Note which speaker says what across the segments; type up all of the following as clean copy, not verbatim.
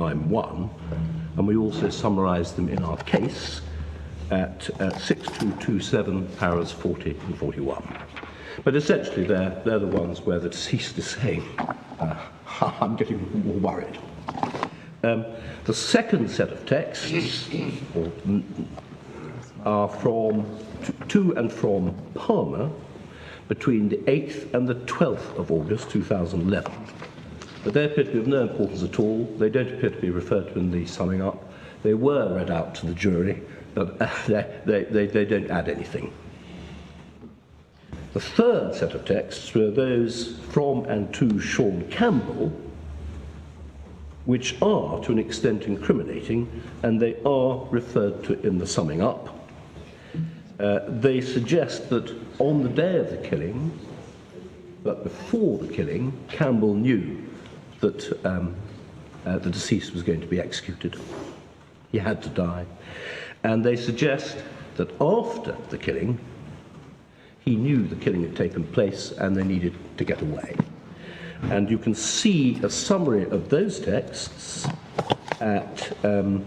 Speaker 1: Crime 1, and we also summarised them in our case at 6227 paras 40 and 41. But essentially, they're the ones where the deceased is saying, I'm getting more worried. The second set of texts are to and from Palmer between the 8th and the 12th of August 2011. But they appear to be of no importance at all. They don't appear to be referred to in the summing up. They were read out to the jury, but they don't add anything. The third set of texts were those from and to Sean Campbell, which are to an extent incriminating, and they are referred to in the summing up. They suggest that on the day of the killing, but before the killing, Campbell knew that the deceased was going to be executed. He had to die. And they suggest that after the killing, he knew the killing had taken place and they needed to get away. And you can see a summary of those texts in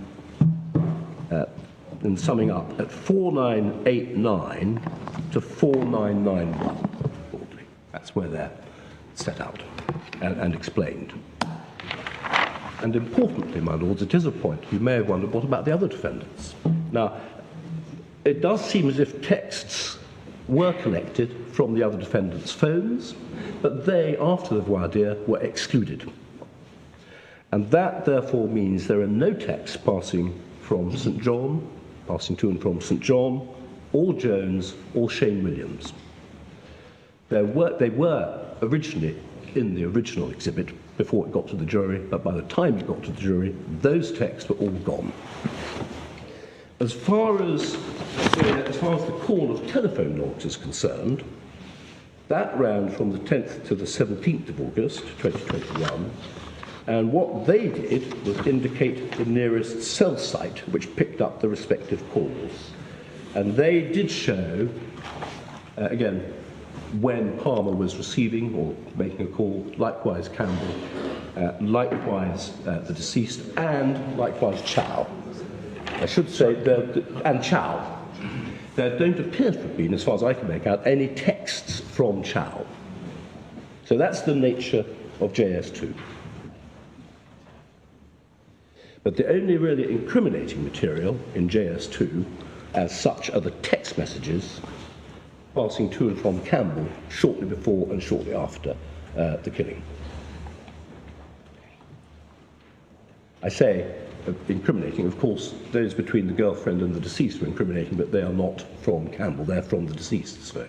Speaker 1: summing up at 4989 to 4991. That's where they're set out and explained. And importantly, my lords, it is a point you may have wondered, what about the other defendants? Now, it does seem as if texts were collected from the other defendants' phones, but they, after the voir dire, were excluded. And that, therefore, means there are no texts passing from St. John, passing to and from St. John, or Jones, or Shane Williams. They were originally in the original exhibit before it got to the jury, but by the time it got to the jury, those texts were all gone. As far as the call of telephone logs is concerned, that ran from the 10th to the 17th of August 2021, and what they did was indicate the nearest cell site which picked up the respective calls. And they did show, again, when Palmer was receiving or making a call, likewise Campbell, likewise the deceased, and likewise Chow. I should say, and Chow. There don't appear to have been, as far as I can make out, any texts from Chow. So that's the nature of JS2. But the only really incriminating material in JS2, as such, are the text messages passing to and from Campbell shortly before and shortly after the killing. I say incriminating, of course, those between the girlfriend and the deceased were incriminating, but they are not from Campbell, they're from the deceased's phone.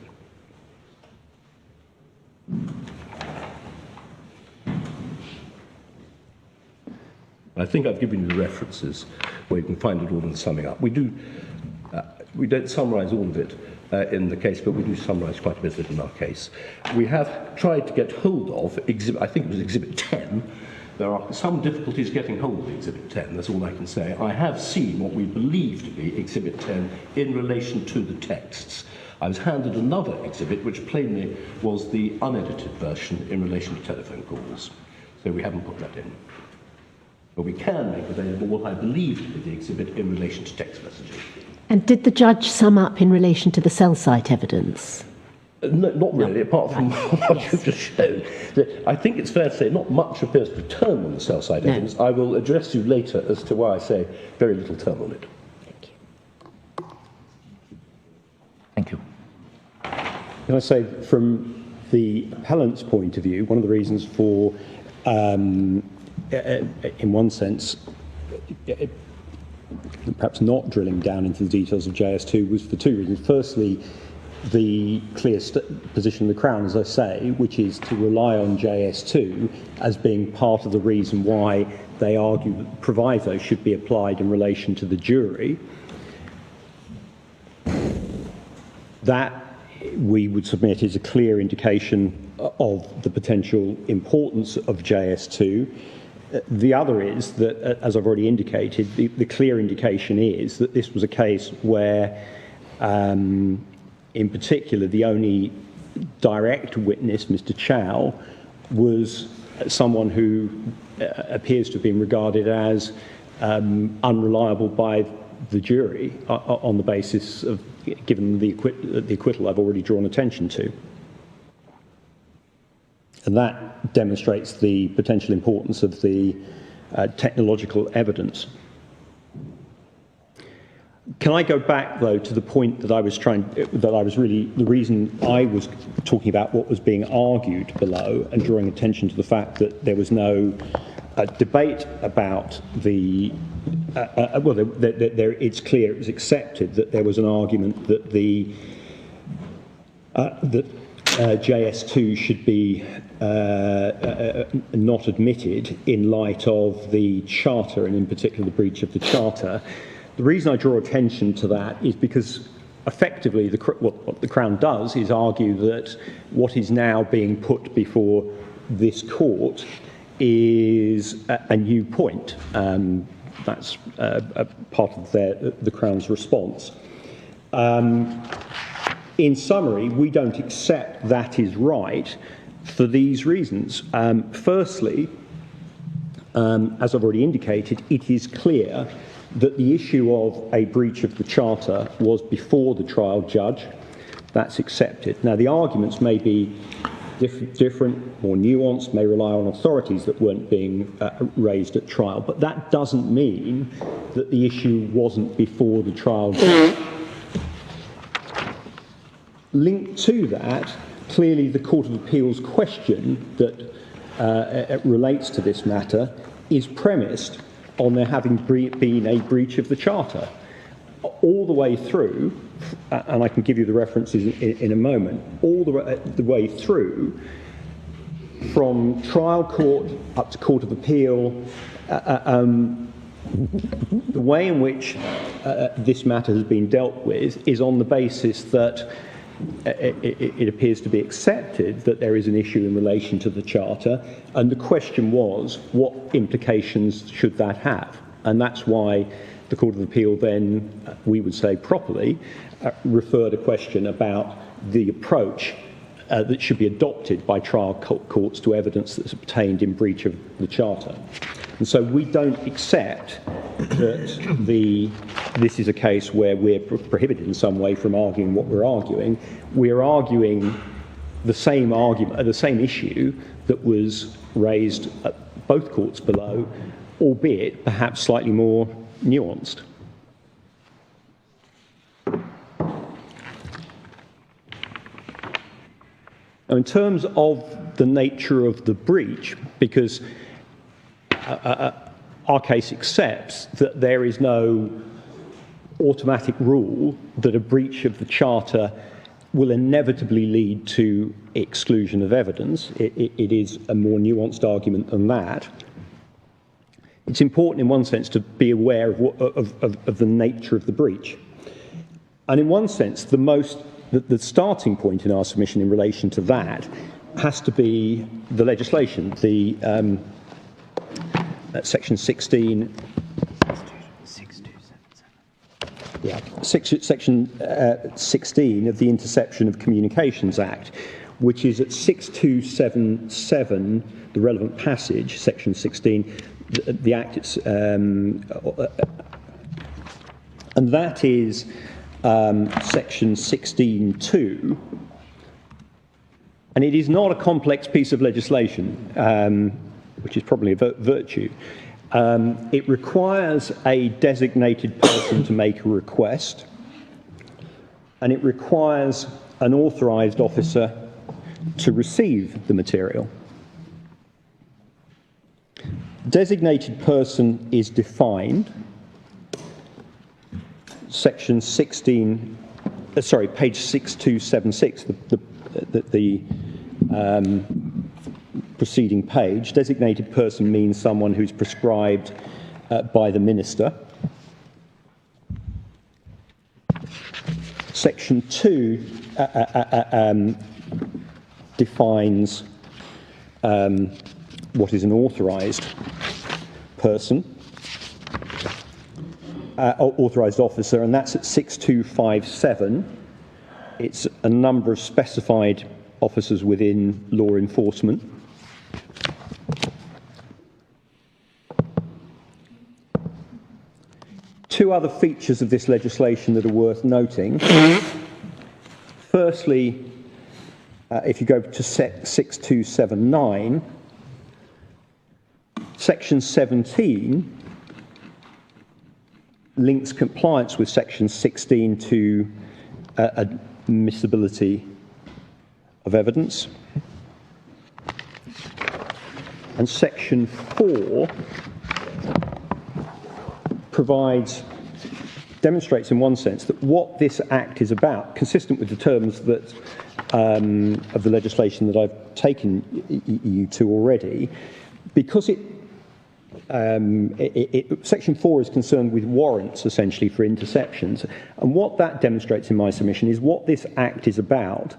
Speaker 1: I think I've given you the references where you can find it all in the summing up. We don't summarise all of it in the case, but we do summarise quite a bit of it in our case. We have tried to get hold of, I think it was Exhibit 10. There are some difficulties getting hold of Exhibit 10, that's all I can say. I have seen what we believe to be Exhibit 10 in relation to the texts. I was handed another exhibit, which plainly was the unedited version in relation to telephone calls. So we haven't put that in. But we can make available what I believe to be the exhibit in relation to text messaging.
Speaker 2: And did the judge sum up in relation to the cell site evidence?
Speaker 1: No, not really, apart from what you've just shown. I think it's fair to say not much appears to turn on the cell site evidence. I will address you later as to why I say very little turn on it.
Speaker 2: Thank you.
Speaker 3: Thank you.
Speaker 4: Can I say, from the appellant's point of view, one of the reasons for, in one sense, perhaps not drilling down into the details of JS2 was for two reasons. Firstly, the clear position of the Crown, as I say, which is to rely on JS2 as being part of the reason why they argue that proviso should be applied in relation to the jury. That, we would submit, is a clear indication of the potential importance of JS2. The other is that, as I've already indicated, the clear indication is that this was a case where, in particular, the only direct witness, Mr. Chow, was someone who appears to have been regarded as unreliable by the jury on the basis of, given the acquittal I've already drawn attention to. And that demonstrates the potential importance of the technological evidence. Can I go back, though, to the point that the reason I was talking about what was being argued below and drawing attention to the fact that there was no debate about the, it's clear, it was accepted that there was an argument that JS2 should be not admitted in light of the Charter, and in particular the breach of the Charter. The reason I draw attention to that is because effectively what the Crown does is argue that what is now being put before this court is a new point. That's a part of the Crown's response. In summary, we don't accept that is right for these reasons. Firstly, as I've already indicated, it is clear that the issue of a breach of the Charter was before the trial judge. That's accepted. Now, the arguments may be different, more nuanced, may rely on authorities that weren't being raised at trial, but that doesn't mean that the issue wasn't before the trial judge. Linked to that, clearly the Court of Appeal's question that relates to this matter is premised on there having been a breach of the Charter. All the way through, and I can give you the references in a moment, all the way through, from trial court up to Court of Appeal, the way in which this matter has been dealt with is on the basis that it appears to be accepted that there is an issue in relation to the Charter, and the question was, what implications should that have? And that's why the Court of Appeal then, we would say properly, referred a question about the approach that should be adopted by trial courts to evidence that's obtained in breach of the Charter. And so we don't accept that this is a case where we're prohibited in some way from arguing what we're arguing. We're arguing the same argument, the same issue that was raised at both courts below, albeit perhaps slightly more nuanced. Now, in terms of the nature of the breach, because our case accepts that there is no automatic rule that a breach of the Charter will inevitably lead to exclusion of evidence. It is a more nuanced argument than that. It's important in one sense to be aware of the nature of the breach. And in one sense, the starting point in our submission in relation to that has to be the legislation, the Section 16. Yeah, Section 16 of the Interception of Communications Act, which is at 6277, the relevant passage, Section 16, the Act, and that is Section 16.2, and it is not a complex piece of legislation, which is probably a virtue. It requires a designated person to make a request, and it requires an authorised officer to receive the material. Designated person is defined. Section 16, page 6276, the preceding page. Designated person means someone who's prescribed by the minister. Section 2 defines what is an authorised person, authorised officer, and that's at 6257. It's a number of specified officers within law enforcement. Two other features of this legislation that are worth noting. Firstly, if you go to 6279, Section 17 links compliance with Section 16 to admissibility of evidence. And Section 4 demonstrates in one sense that what this Act is about, consistent with the terms that of the legislation that I've taken you to already, because Section 4 is concerned with warrants, essentially, for interceptions. And what that demonstrates in my submission is what this Act is about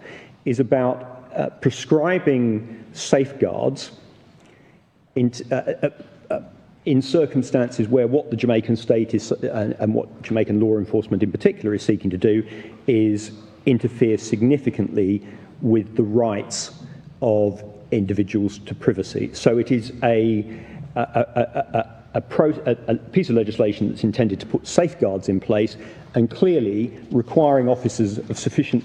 Speaker 4: prescribing safeguards in circumstances where what the Jamaican state is, and what Jamaican law enforcement in particular is seeking to do, is interfere significantly with the rights of individuals to privacy. So it is a piece of legislation that's intended to put safeguards in place and clearly requiring officers of sufficient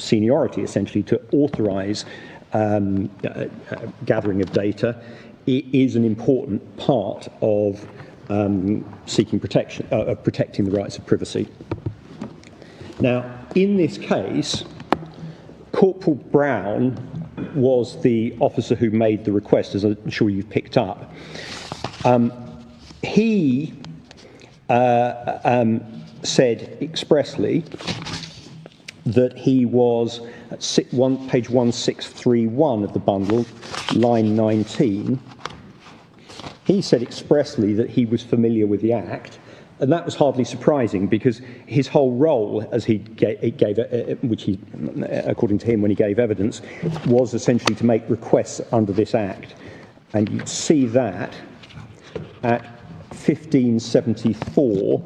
Speaker 4: seniority, essentially, to authorise gathering of data. It is an important part of seeking protection, of protecting the rights of privacy. Now, in this case, Corporal Brown was the officer who made the request, as I'm sure you've picked up. He said expressly that he was at page 1631 of the bundle, line 19. He said expressly that he was familiar with the Act, and that was hardly surprising because his whole role, as he gave, which he, according to him, when he gave evidence, was essentially to make requests under this Act. And you'd see that at 1574,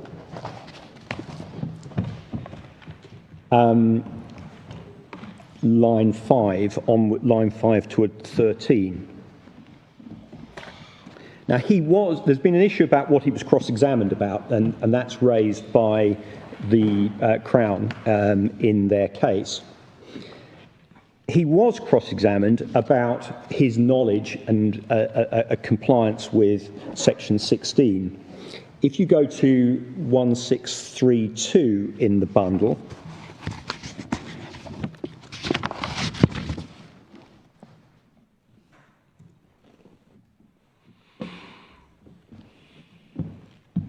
Speaker 4: line 5, on line 5 to 13. Now, there's been an issue about what he was cross-examined about, and that's raised by the Crown in their case. He was cross-examined about his knowledge and a compliance with Section 16. If you go to 1632 in the bundle,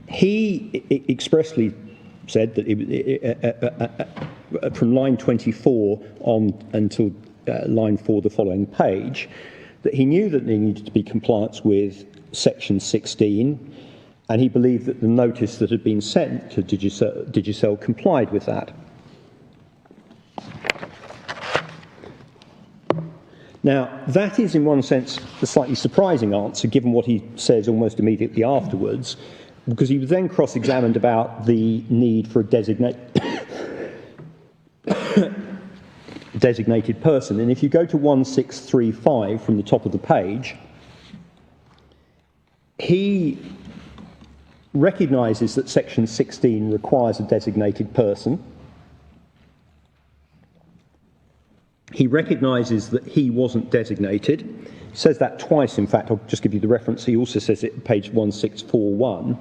Speaker 4: he expressly said that from line 24 on until line 4, the following page, that he knew that there needed to be compliance with Section 16, and he believed that the notice that had been sent to Digicel complied with that. Now, that is, in one sense, a slightly surprising answer, given what he says almost immediately afterwards, because he was then cross-examined about the need for a designated person. And if you go to 1635 from the top of the page, he recognises that Section 16 requires a designated person. He recognises that he wasn't designated. He says that twice, in fact. I'll just give you the reference. He also says it at page 1641.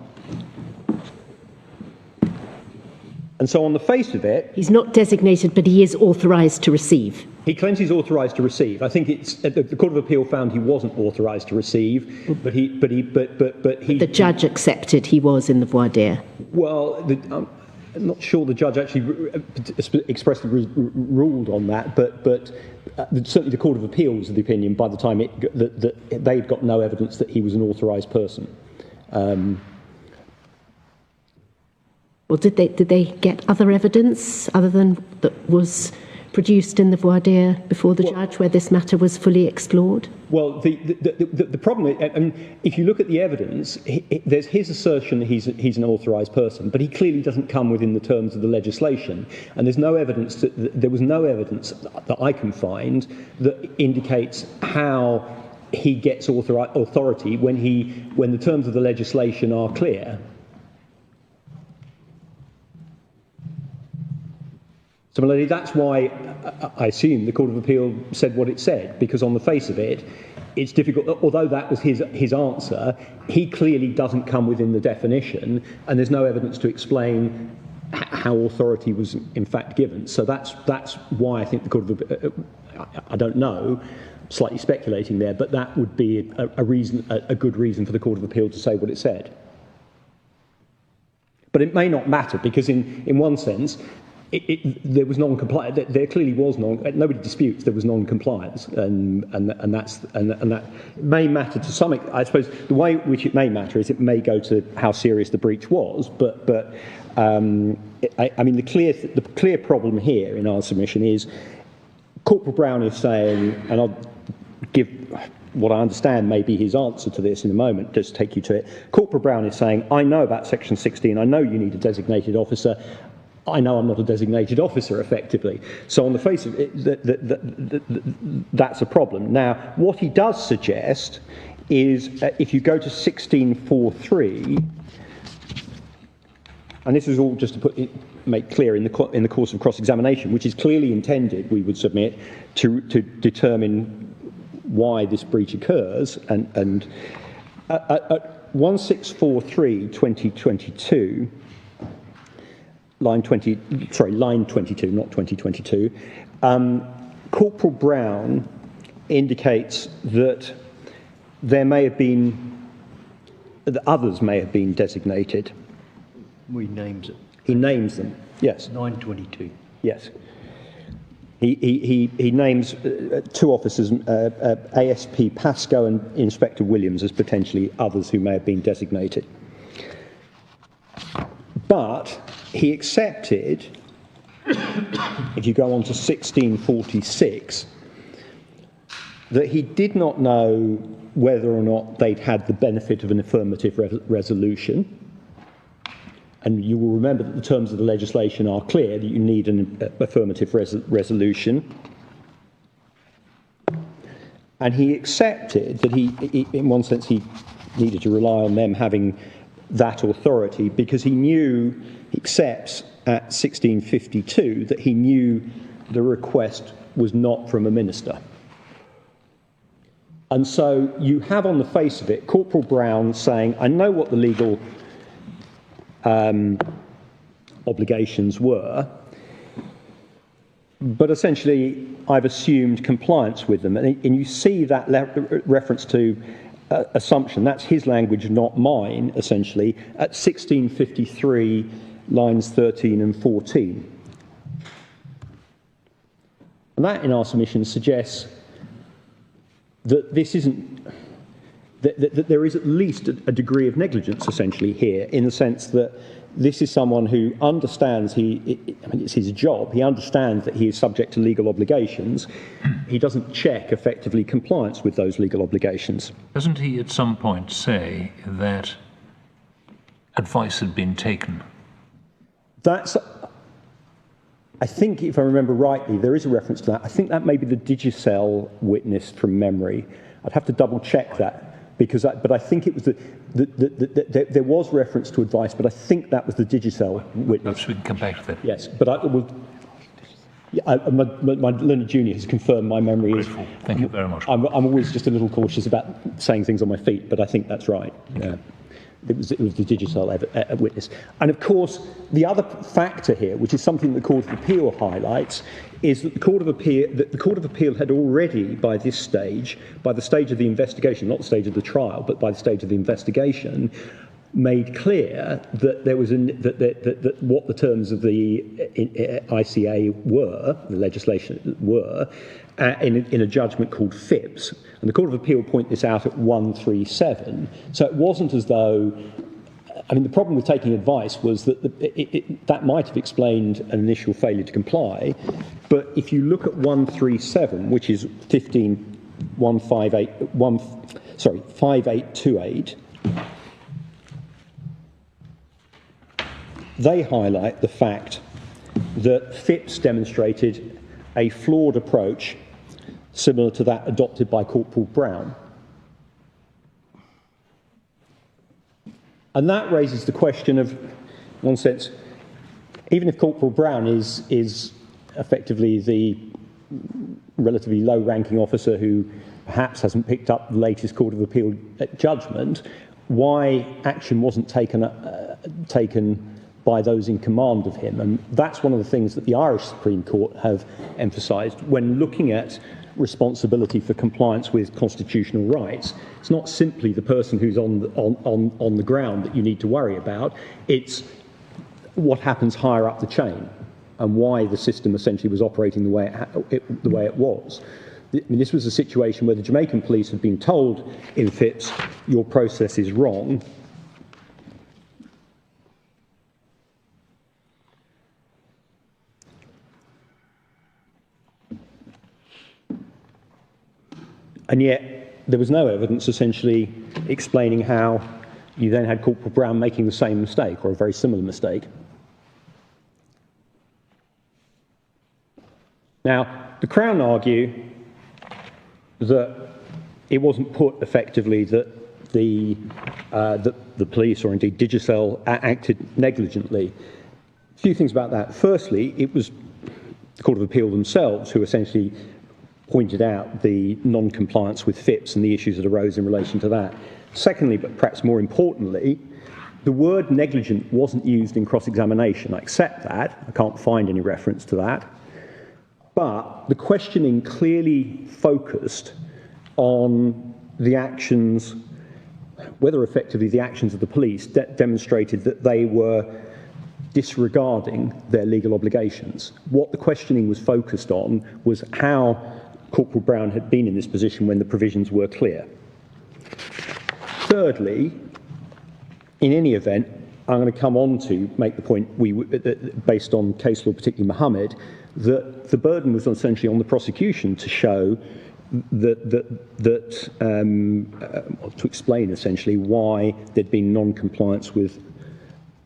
Speaker 4: And so on the face of it...
Speaker 2: He's not designated, but he is authorised to receive.
Speaker 4: He claims he's authorised to receive. I think it's... The Court of Appeal found he wasn't authorised to receive, but he...
Speaker 2: The judge accepted he was in the voir dire.
Speaker 4: Well, I'm not sure the judge actually expressly ruled on that, but certainly the Court of Appeal was of the opinion by the time that they'd got no evidence that he was an authorised person.
Speaker 2: Well, did they get other evidence other than that was produced in the voir dire before the judge, where this matter was fully explored?
Speaker 4: Well, the problem is, and if you look at the evidence, there's his assertion that he's an authorised person, but he clearly doesn't come within the terms of the legislation, and there's no evidence there was no evidence that I can find that indicates how he gets authority when the terms of the legislation are clear. Similarly, that's why I assume the Court of Appeal said what it said, because on the face of it, it's difficult. Although that was his answer, he clearly doesn't come within the definition, and there's no evidence to explain how authority was in fact given. So that's why I think the Court of Appeal, I don't know, slightly speculating there, but that would be a good reason for the Court of Appeal to say what it said. But it may not matter, because in one sense, there was non-compliance. There clearly was nobody disputes there was non-compliance, and that may matter to some. I suppose the way in which it may matter is it may go to how serious the breach was. But I mean the clear problem here in our submission is Corporal Brown is saying, and I'll give what I understand may be his answer to this in a moment, just take you to it. Corporal Brown is saying, I know about Section 16, I know you need a designated officer, I know I'm not a designated officer, effectively. So on the face of it, that's a problem. Now, what he does suggest is, if you go to 16.4.3, and this is all just to make clear in the course of cross-examination, which is clearly intended, we would submit, to determine why this breach occurs, and at 1643 2022, line 22, not 2022, Corporal Brown indicates that there may have been, that others may have been designated.
Speaker 3: He names it.
Speaker 4: He names them, yes.
Speaker 3: 922.
Speaker 4: Yes. He names two officers, ASP Pascoe and Inspector Williams, as potentially others who may have been designated. But he accepted, if you go on to 1646, that he did not know whether or not they'd had the benefit of an affirmative resolution. And you will remember that the terms of the legislation are clear, that you need an affirmative resolution. And he accepted that he, in one sense, he needed to rely on them having that authority, because he accepts at 1652 that he knew the request was not from a minister. And so you have on the face of it Corporal Brown saying, I know what the legal obligations were, but essentially I've assumed compliance with them. And you see that reference to assumption, that's his language, not mine, essentially, at 1653, lines 13 and 14. And that, in our submission, suggests that this isn't, that there is at least a degree of negligence, essentially, here, in the sense that this is someone who understands it's his job, he understands that he is subject to legal obligations. He doesn't check, effectively, compliance with those legal obligations.
Speaker 5: Doesn't he at some point say that advice had been taken?
Speaker 4: That's, I think, if I remember rightly, there is a reference to that. I think that may be the Digicel witness from memory. I'd have to double check that. But I think it was there was reference to advice, but I think that was the Digicel witness.
Speaker 5: Perhaps we can come back to that.
Speaker 4: Yes, but my learned junior has confirmed my memory is.
Speaker 5: Thank you very much.
Speaker 4: I'm always just a little cautious about saying things on my feet, but I think that's right. Yeah. It was the Digicel witness. And of course, the other factor here, which is something the Court of Appeal highlights, is that the Court of Appeal had already, by this stage, by the stage of the investigation, not the stage of the trial, but by the stage of the investigation, made clear that there was that what the terms of the ICA were, the legislation were, in a judgment called Phipps. And the Court of Appeal point this out at 137. So it wasn't as though, I mean, the problem with taking advice was that that might have explained an initial failure to comply. But if you look at 137, which is 5828, they highlight the fact that Phipps demonstrated a flawed approach similar to that adopted by Corporal Brown. And that raises the question of, in one sense, even if Corporal Brown is effectively the relatively low-ranking officer who perhaps hasn't picked up the latest Court of Appeal judgment, why action wasn't taken by those in command of him. And that's one of the things that the Irish Supreme Court have emphasised when looking at responsibility for compliance with constitutional rights. It's not simply the person who's on the ground that you need to worry about, it's what happens higher up the chain and why the system essentially was operating the way it was. I mean, this was a situation where the Jamaican police had been told in Phipps, your process is wrong. And yet there was no evidence essentially explaining how you then had Corporal Brown making the same mistake or a very similar mistake. Now, the Crown argue that it wasn't put effectively that the police or indeed Digicel acted negligently. A few things about that. Firstly, it was the Court of Appeal themselves who essentially pointed out the non-compliance with Phipps and the issues that arose in relation to that. Secondly, but perhaps more importantly, the word negligent wasn't used in cross-examination. I accept that. I can't find any reference to that. But the questioning clearly focused on the actions, whether effectively the actions of the police demonstrated that they were disregarding their legal obligations. What the questioning was focused on was how Corporal Brown had been in this position when the provisions were clear. Thirdly, in any event, I'm going to come on to make the point, based on case law, particularly Mohammed, that the burden was essentially on the prosecution to show to explain essentially why there'd been non-compliance with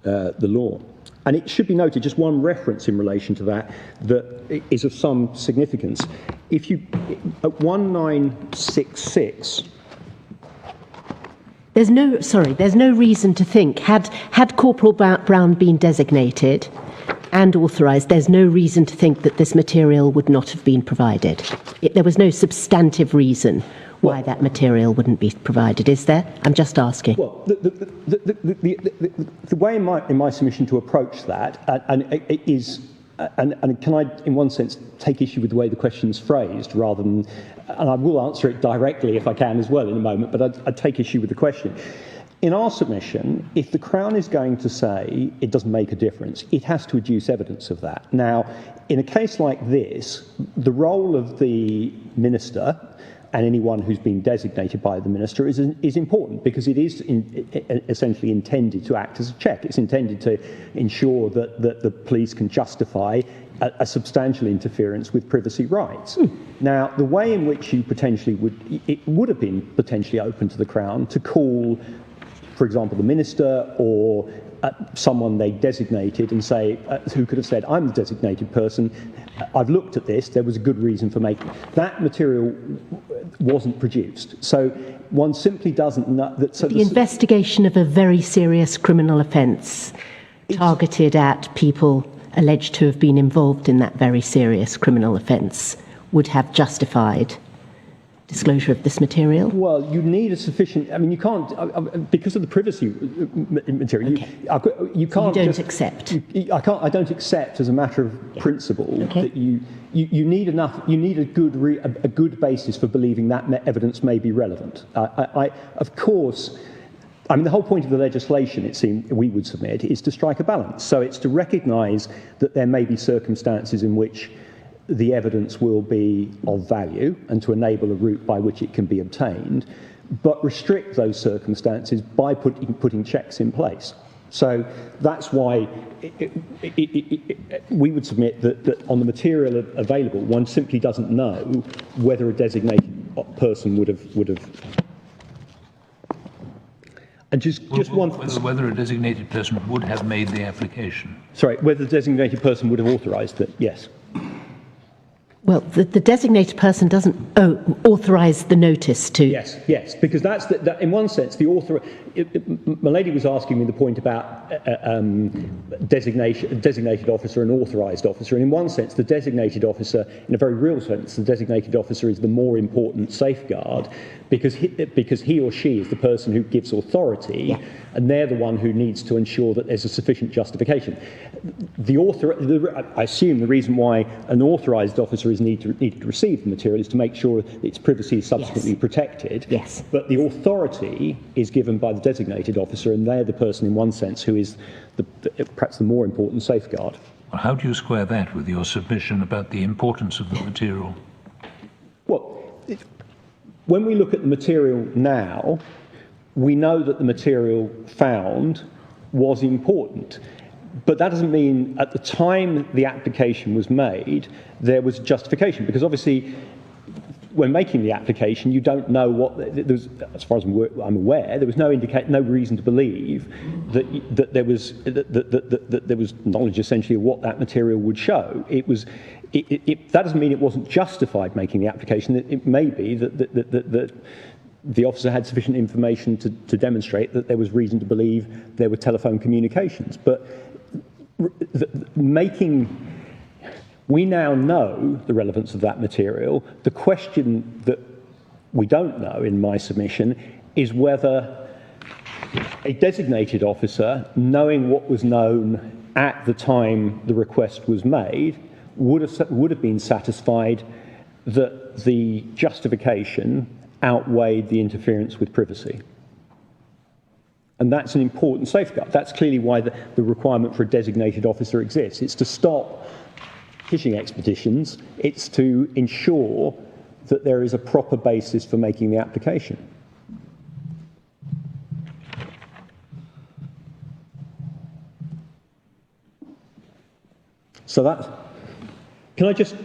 Speaker 4: the law. And it should be noted, just one reference in relation to that is of some significance. If you, at 1966,
Speaker 2: there's no reason to think, had Corporal Brown been designated and authorised, there's no reason to think that this material would not have been provided. There was no substantive reason why that material wouldn't be provided, is there? I'm just asking.
Speaker 4: Well, the way in my submission to approach that, and can I, in one sense, take issue with the way the question's phrased, rather than, and I will answer it directly if I can as well in a moment, but I'd take issue with the question. In our submission, if the Crown is going to say it doesn't make a difference, it has to adduce evidence of that. Now, in a case like this, the role of the Minister and anyone who's been designated by the Minister is important, because it is essentially intended to act as a check. It's intended to ensure that the police can justify a substantial interference with privacy rights. Now, the way in which you potentially would have been potentially open to the Crown to call, for example, the Minister or someone they designated and say, who could have said, I'm the designated person, I've looked at this, there was a good reason for making it. That material wasn't produced. So one simply doesn't know that. So
Speaker 2: the investigation of a very serious criminal offence targeted at people alleged to have been involved in that very serious criminal offence would have justified disclosure of this material?
Speaker 4: Well, you need a sufficient, I mean, you can't, because of the privacy material,
Speaker 2: okay.
Speaker 4: you can't.
Speaker 2: So you don't accept?
Speaker 4: I don't accept as a matter of principle that you need enough, you need a good basis for believing that evidence may be relevant. Of course, I mean, the whole point of the legislation, it seems, we would submit, is to strike a balance. So it's to recognise that there may be circumstances in which the evidence will be of value and to enable a route by which it can be obtained, but restrict those circumstances by putting checks in place. So that's why we would submit that on the material available, one simply doesn't know whether a designated person would have. And
Speaker 5: whether a designated person would have made the application.
Speaker 4: Sorry, whether the designated person would have authorised it, yes.
Speaker 2: Well, the designated person doesn't authorise the notice to.
Speaker 4: Yes, because that's that in one sense the author. My lady was asking me the point about designated officer and authorised officer, and in one sense, the designated officer, in a very real sense, the designated officer is the more important safeguard because he or she is the person who gives authority, and they're the one who needs to ensure that there's a sufficient justification. I assume the reason why an authorised officer is needed to receive the material is to make sure that its privacy is subsequently protected.
Speaker 2: Yes.
Speaker 4: But the authority is given by the designated officer, and they're the person, in one sense, who is perhaps the more important safeguard.
Speaker 5: Well, how do you square that with your submission about the importance of the material?
Speaker 4: Well, when we look at the material now, we know that the material found was important. But that doesn't mean at the time the application was made, there was justification, because obviously when making the application, you don't know what, as far as I'm aware, there was no reason to believe that there was knowledge essentially of what that material would show. That doesn't mean it wasn't justified making the application. It may be that the officer had sufficient information to demonstrate that there was reason to believe there were telephone communications. But we now know the relevance of that material. The question that we don't know in my submission is whether a designated officer, knowing what was known at the time the request was made, would have been satisfied that the justification outweighed the interference with privacy. And that's an important safeguard. That's clearly why the requirement for a designated officer exists. It's to stop fishing expeditions. It's to ensure that there is a proper basis for making the application. So that, can I just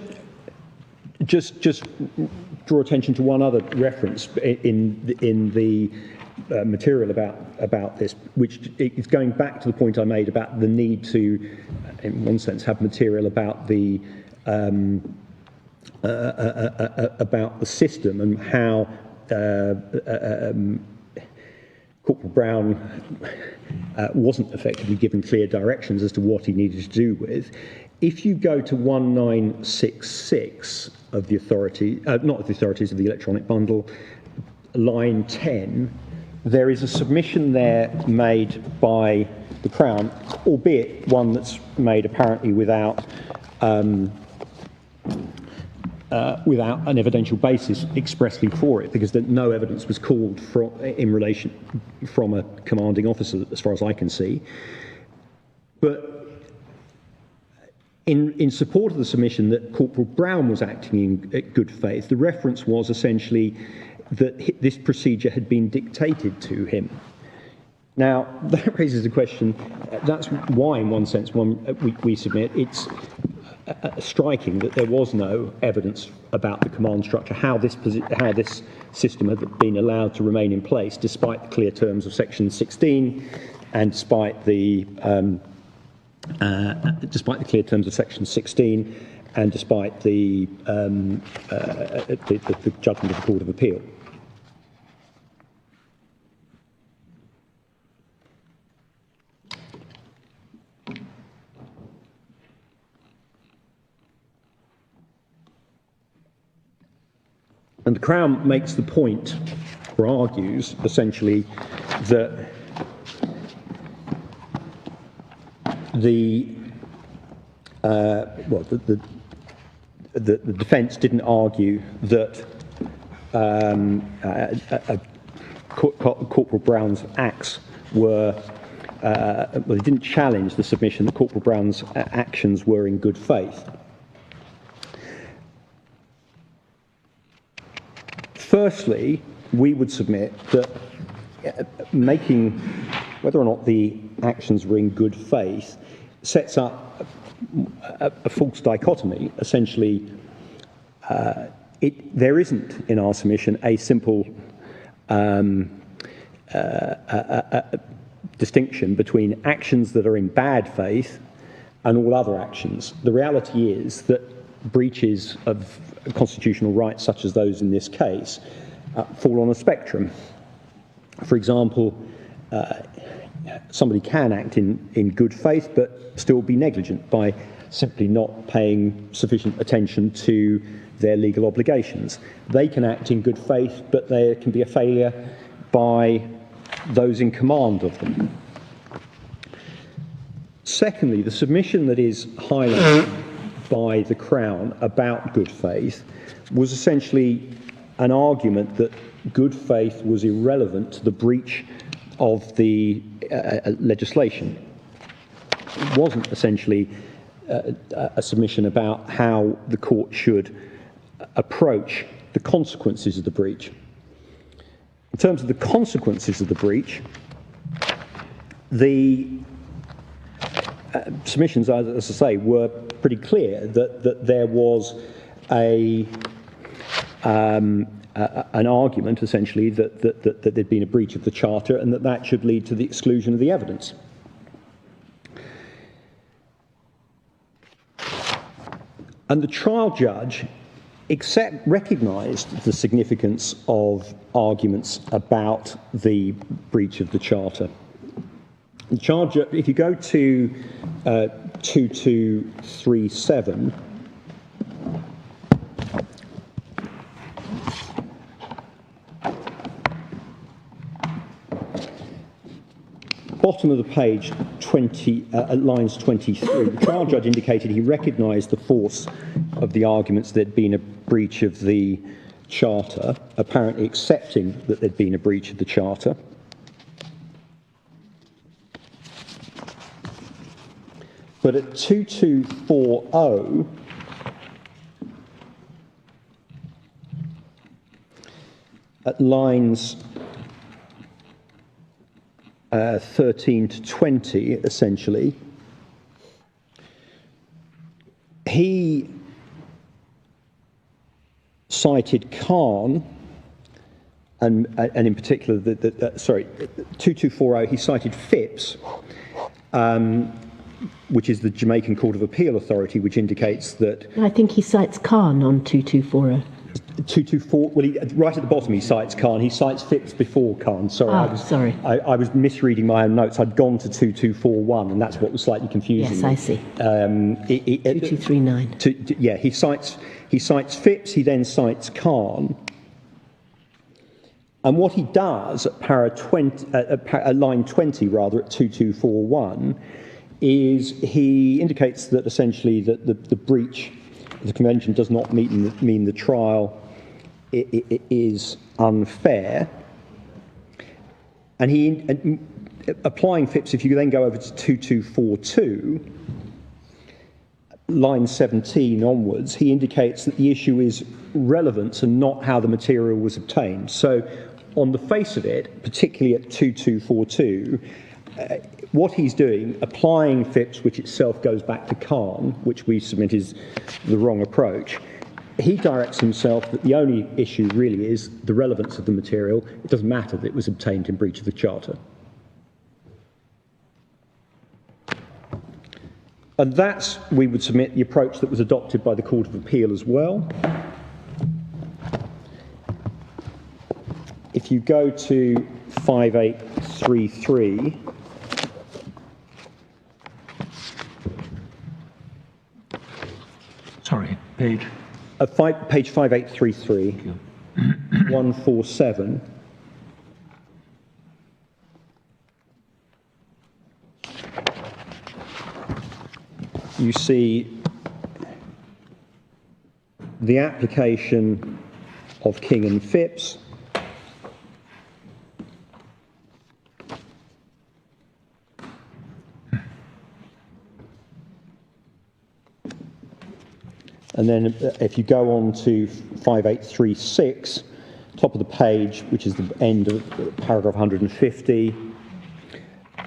Speaker 4: draw attention to one other reference in the material about this, which is going back to the point I made about the need to, in one sense, have material about the system and how Corporal Brown wasn't effectively given clear directions as to what he needed to do with. If you go to 1966 of the authority, not of the authorities, of the electronic bundle, line 10, there is a submission there made by the Crown, albeit one that's made apparently without an evidential basis expressly for it, because no evidence was called in relation from a commanding officer, as far as I can see. But in support of the submission that Corporal Brown was acting in good faith, the reference was essentially that this procedure had been dictated to him. Now, that raises a question. That's why, in one sense, we submit it's striking that there was no evidence about the command structure, how this system had been allowed to remain in place, despite the clear terms of Section 16, and despite the clear terms of Section 16, and despite the judgment of the Court of Appeal. And the Crown makes the point, or argues, essentially, that the defence didn't argue that Corporal Brown's acts were, they didn't challenge the submission that Corporal Brown's actions were in good faith. Firstly, we would submit that making whether or not the actions were in good faith sets up a false dichotomy. Essentially, there isn't in our submission a simple distinction between actions that are in bad faith and all other actions. The reality is that breaches of constitutional rights, such as those in this case, fall on a spectrum. For example, somebody can act in good faith but still be negligent by simply not paying sufficient attention to their legal obligations. They can act in good faith, but there can be a failure by those in command of them. Secondly, the submission that is highlighted by the Crown about good faith was essentially an argument that good faith was irrelevant to the breach of the legislation. It wasn't essentially a submission about how the court should approach the consequences of the breach. In terms of the consequences of the breach, the submissions, as I say, were pretty clear that there was an argument, essentially, that there'd been a breach of the Charter and that should lead to the exclusion of the evidence. And the trial judge recognised the significance of arguments about the breach of the Charter. The trial judge, if you go to 2237, bottom of the page, lines 23, the trial judge indicated he recognised the force of the arguments that there'd been a breach of the Charter, apparently accepting that there'd been a breach of the Charter. But at 2240, at lines 13 to 20, essentially, he cited Khan, and in particular, 2240, he cited Phipps, which is the Jamaican Court of Appeal Authority, which indicates that...
Speaker 2: I think he cites Khan on 2240.
Speaker 4: 224, well, right at the bottom he cites Khan. He cites Phipps before Khan. Sorry,
Speaker 2: I
Speaker 4: was misreading my own notes. I'd gone to 2241, and that's what was slightly confusing.
Speaker 2: Yes, I see. 2239.
Speaker 4: Yeah, he cites Phipps. He then cites Khan. And what he does at line 20, rather, at 2241, is he indicates that essentially that the breach of the convention does not mean the trial is unfair. And applying Phipps, if you then go over to 2242, line 17 onwards, he indicates that the issue is relevance and not how the material was obtained. So on the face of it, particularly at 2242, what he's doing, applying Phipps, which itself goes back to Khan, which we submit is the wrong approach, he directs himself that the only issue really is the relevance of the material. It doesn't matter that it was obtained in breach of the Charter. And that's, we would submit, the approach that was adopted by the Court of Appeal as well. If you go to 5833,
Speaker 5: Sorry, page?
Speaker 4: Page 5833, 147. You see the application of King and Phipps, and then if you go on to 5836, top of the page, which is the end of paragraph 150,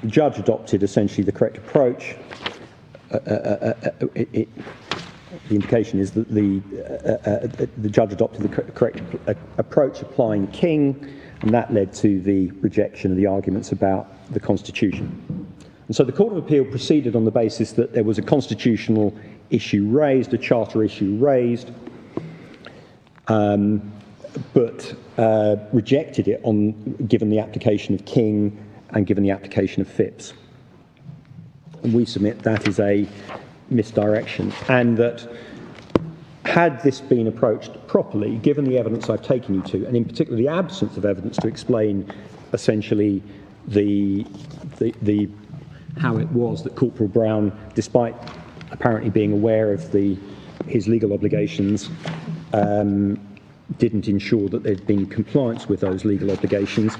Speaker 4: the judge adopted essentially the correct approach. The indication is that the judge adopted the correct approach, applying King, and that led to the rejection of the arguments about the Constitution. And so the Court of Appeal proceeded on the basis that there was a constitutional issue raised, a charter issue raised, but rejected it given the application of King and given the application of Phipps. And we submit that is a misdirection, and that had this been approached properly, given the evidence I've taken you to, and in particular the absence of evidence to explain essentially the how it was that Corporal Brown, despite apparently being aware of his legal obligations, didn't ensure that there'd been compliance with those legal obligations,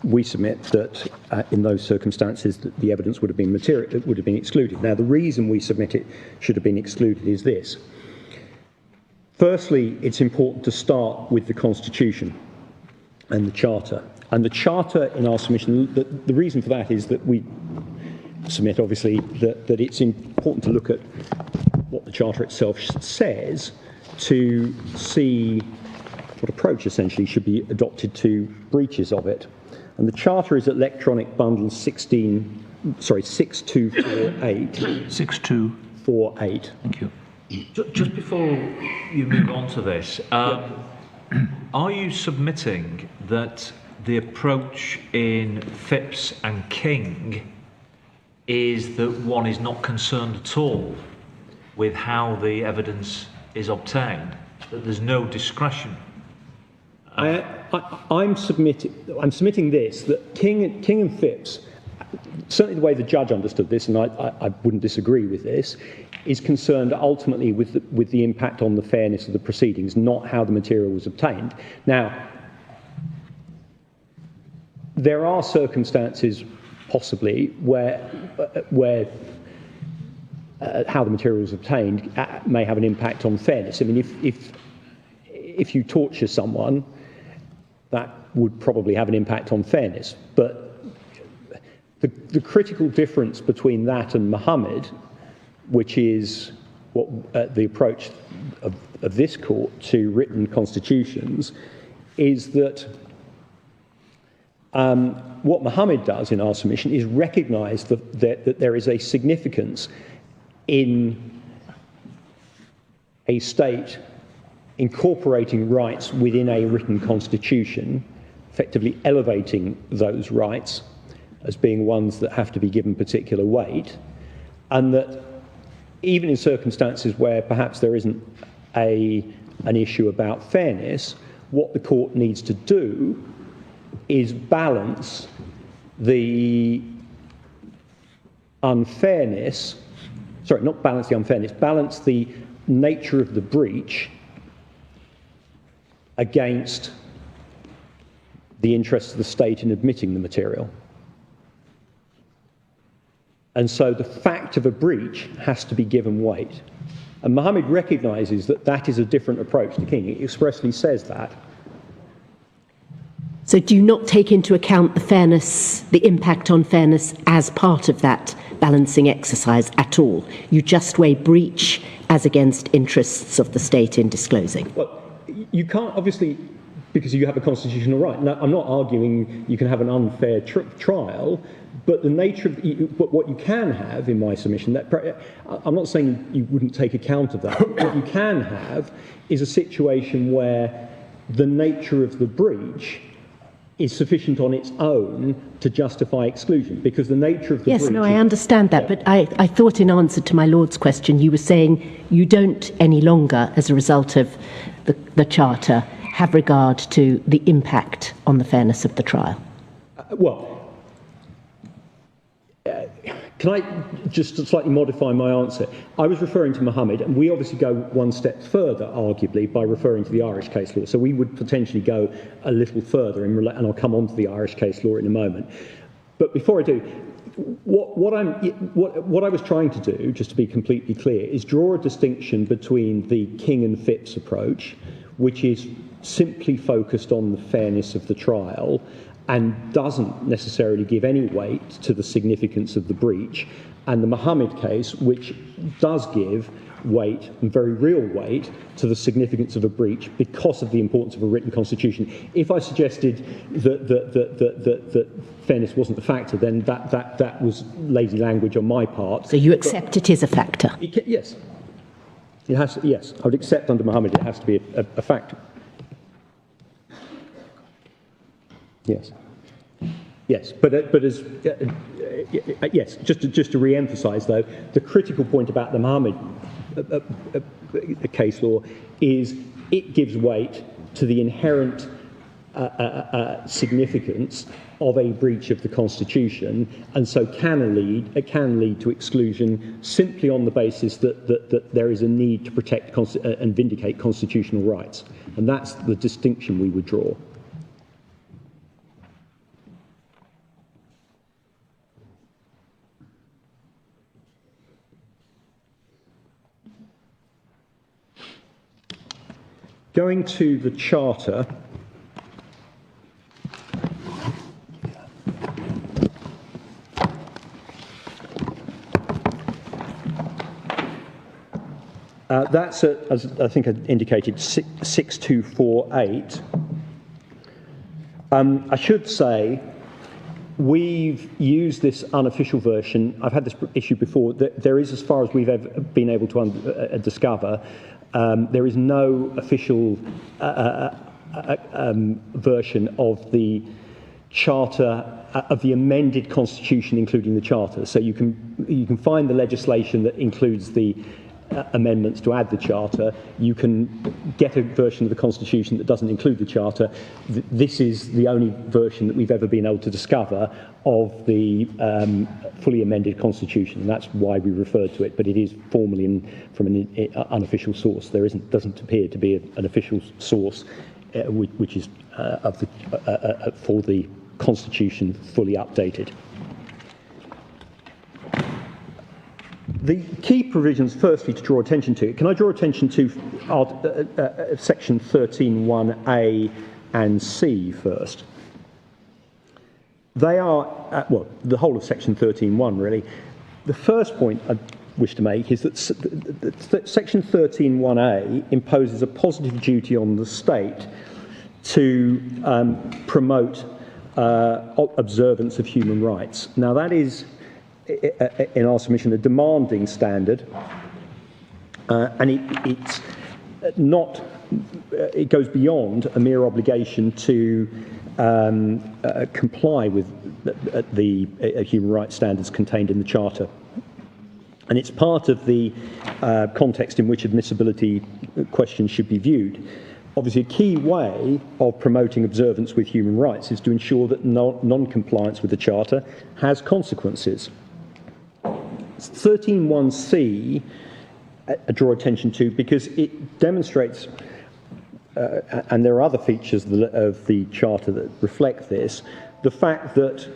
Speaker 4: we submit that in those circumstances that the evidence would have been excluded. Now, the reason we submit it should have been excluded is this. Firstly, it's important to start with the Constitution and the Charter. And the Charter in our submission, the reason for that is that we submit, obviously, that it's important to look at what the Charter itself says to see what approach essentially should be adopted to breaches of it. And the Charter is electronic bundle 6248.
Speaker 5: 6248. Thank you.
Speaker 6: Just before you move on to this, are you submitting that the approach in Phipps and King is that one is not concerned at all with how the evidence is obtained, that there's no discretion?
Speaker 4: I'm submitting this, that King and Phipps, certainly the way the judge understood this, and I wouldn't disagree with this, is concerned ultimately with the impact on the fairness of the proceedings, not how the material was obtained. Now, there are circumstances, possibly, where how the material was obtained may have an impact on fairness. I mean, if you torture someone, that would probably have an impact on fairness. But the critical difference between that and Muhammad, which is what the approach of this court to written constitutions, is that what Muhammad does in our submission is recognise that there is a significance in a state incorporating rights within a written constitution, effectively elevating those rights as being ones that have to be given particular weight, and that even in circumstances where perhaps there isn't an issue about fairness, what the court needs to do is balance the unfairness, balance the nature of the breach against the interests of the state in admitting the material. And so the fact of a breach has to be given weight. And Muhammad recognises that that is a different approach to King. He expressly says that.
Speaker 2: So do you not take into account the impact on fairness as part of that balancing exercise at all? You just weigh breach as against interests of the state in disclosing?
Speaker 4: Well, you can't, obviously, because you have a constitutional right. Now, I'm not arguing you can have an unfair trial, but the nature of but what you can have in my submission, I'm not saying you wouldn't take account of that. What you can have is a situation where the nature of the breach is sufficient on its own to justify exclusion, because the nature of the breach...
Speaker 2: Yes, no, I understand that, but I thought in answer to my Lord's question, you were saying you don't any longer, as a result of the Charter, have regard to the impact on the fairness of the trial.
Speaker 4: Can I just slightly modify my answer? I was referring to Muhammad, and we obviously go one step further, arguably, by referring to the Irish case law. So we would potentially go a little further, and I'll come on to the Irish case law in a moment. But before I do, what I was trying to do, just to be completely clear, is draw a distinction between the King and Phipps approach, which is simply focused on the fairness of the trial, and doesn't necessarily give any weight to the significance of the breach, and the Muhammad case, which does give weight, and very real weight, to the significance of a breach because of the importance of a written constitution. If I suggested that fairness wasn't a factor, then that was lazy language on my part.
Speaker 2: So you accept it is a factor?
Speaker 4: Yes. It has to, yes, I would accept under Mohammed it has to be a factor. Yes. Yes, but as yes, just to re-emphasise though, the critical point about the Mohammed case law is it gives weight to the inherent significance of a breach of the Constitution, and so it can lead to exclusion simply on the basis that there is a need to protect and vindicate constitutional rights, and that's the distinction we would draw. Going to the Charter, that's, as I think I indicated, 6248. I should say we've used this unofficial version. I've had this issue before. There is, as far as we've ever been able to discover, there is no official version of the Charter, of the amended Constitution, including the Charter. So you can find the legislation that includes the amendments to add the Charter. You can get a version of the Constitution that doesn't include the Charter. This is the only version that we've ever been able to discover of the fully amended Constitution, and that's why we referred to it, but it is formally from an unofficial source. There doesn't appear to be an official source which is for the Constitution fully updated. The key provisions, firstly, to draw attention to, can I draw attention to section 13(1)(a) and C first? They are, well, the whole of section 13(1), really. The first point I wish to make is that section 13(1)(a) imposes a positive duty on the state to promote observance of human rights. Now, that is, in our submission, a demanding standard, and it goes beyond a mere obligation to comply with the human rights standards contained in the Charter. And it's part of the context in which admissibility questions should be viewed. Obviously, a key way of promoting observance with human rights is to ensure that non-compliance with the Charter has consequences. 13(1)(c) I draw attention to because it demonstrates, and there are other features of the Charter that reflect this, the fact that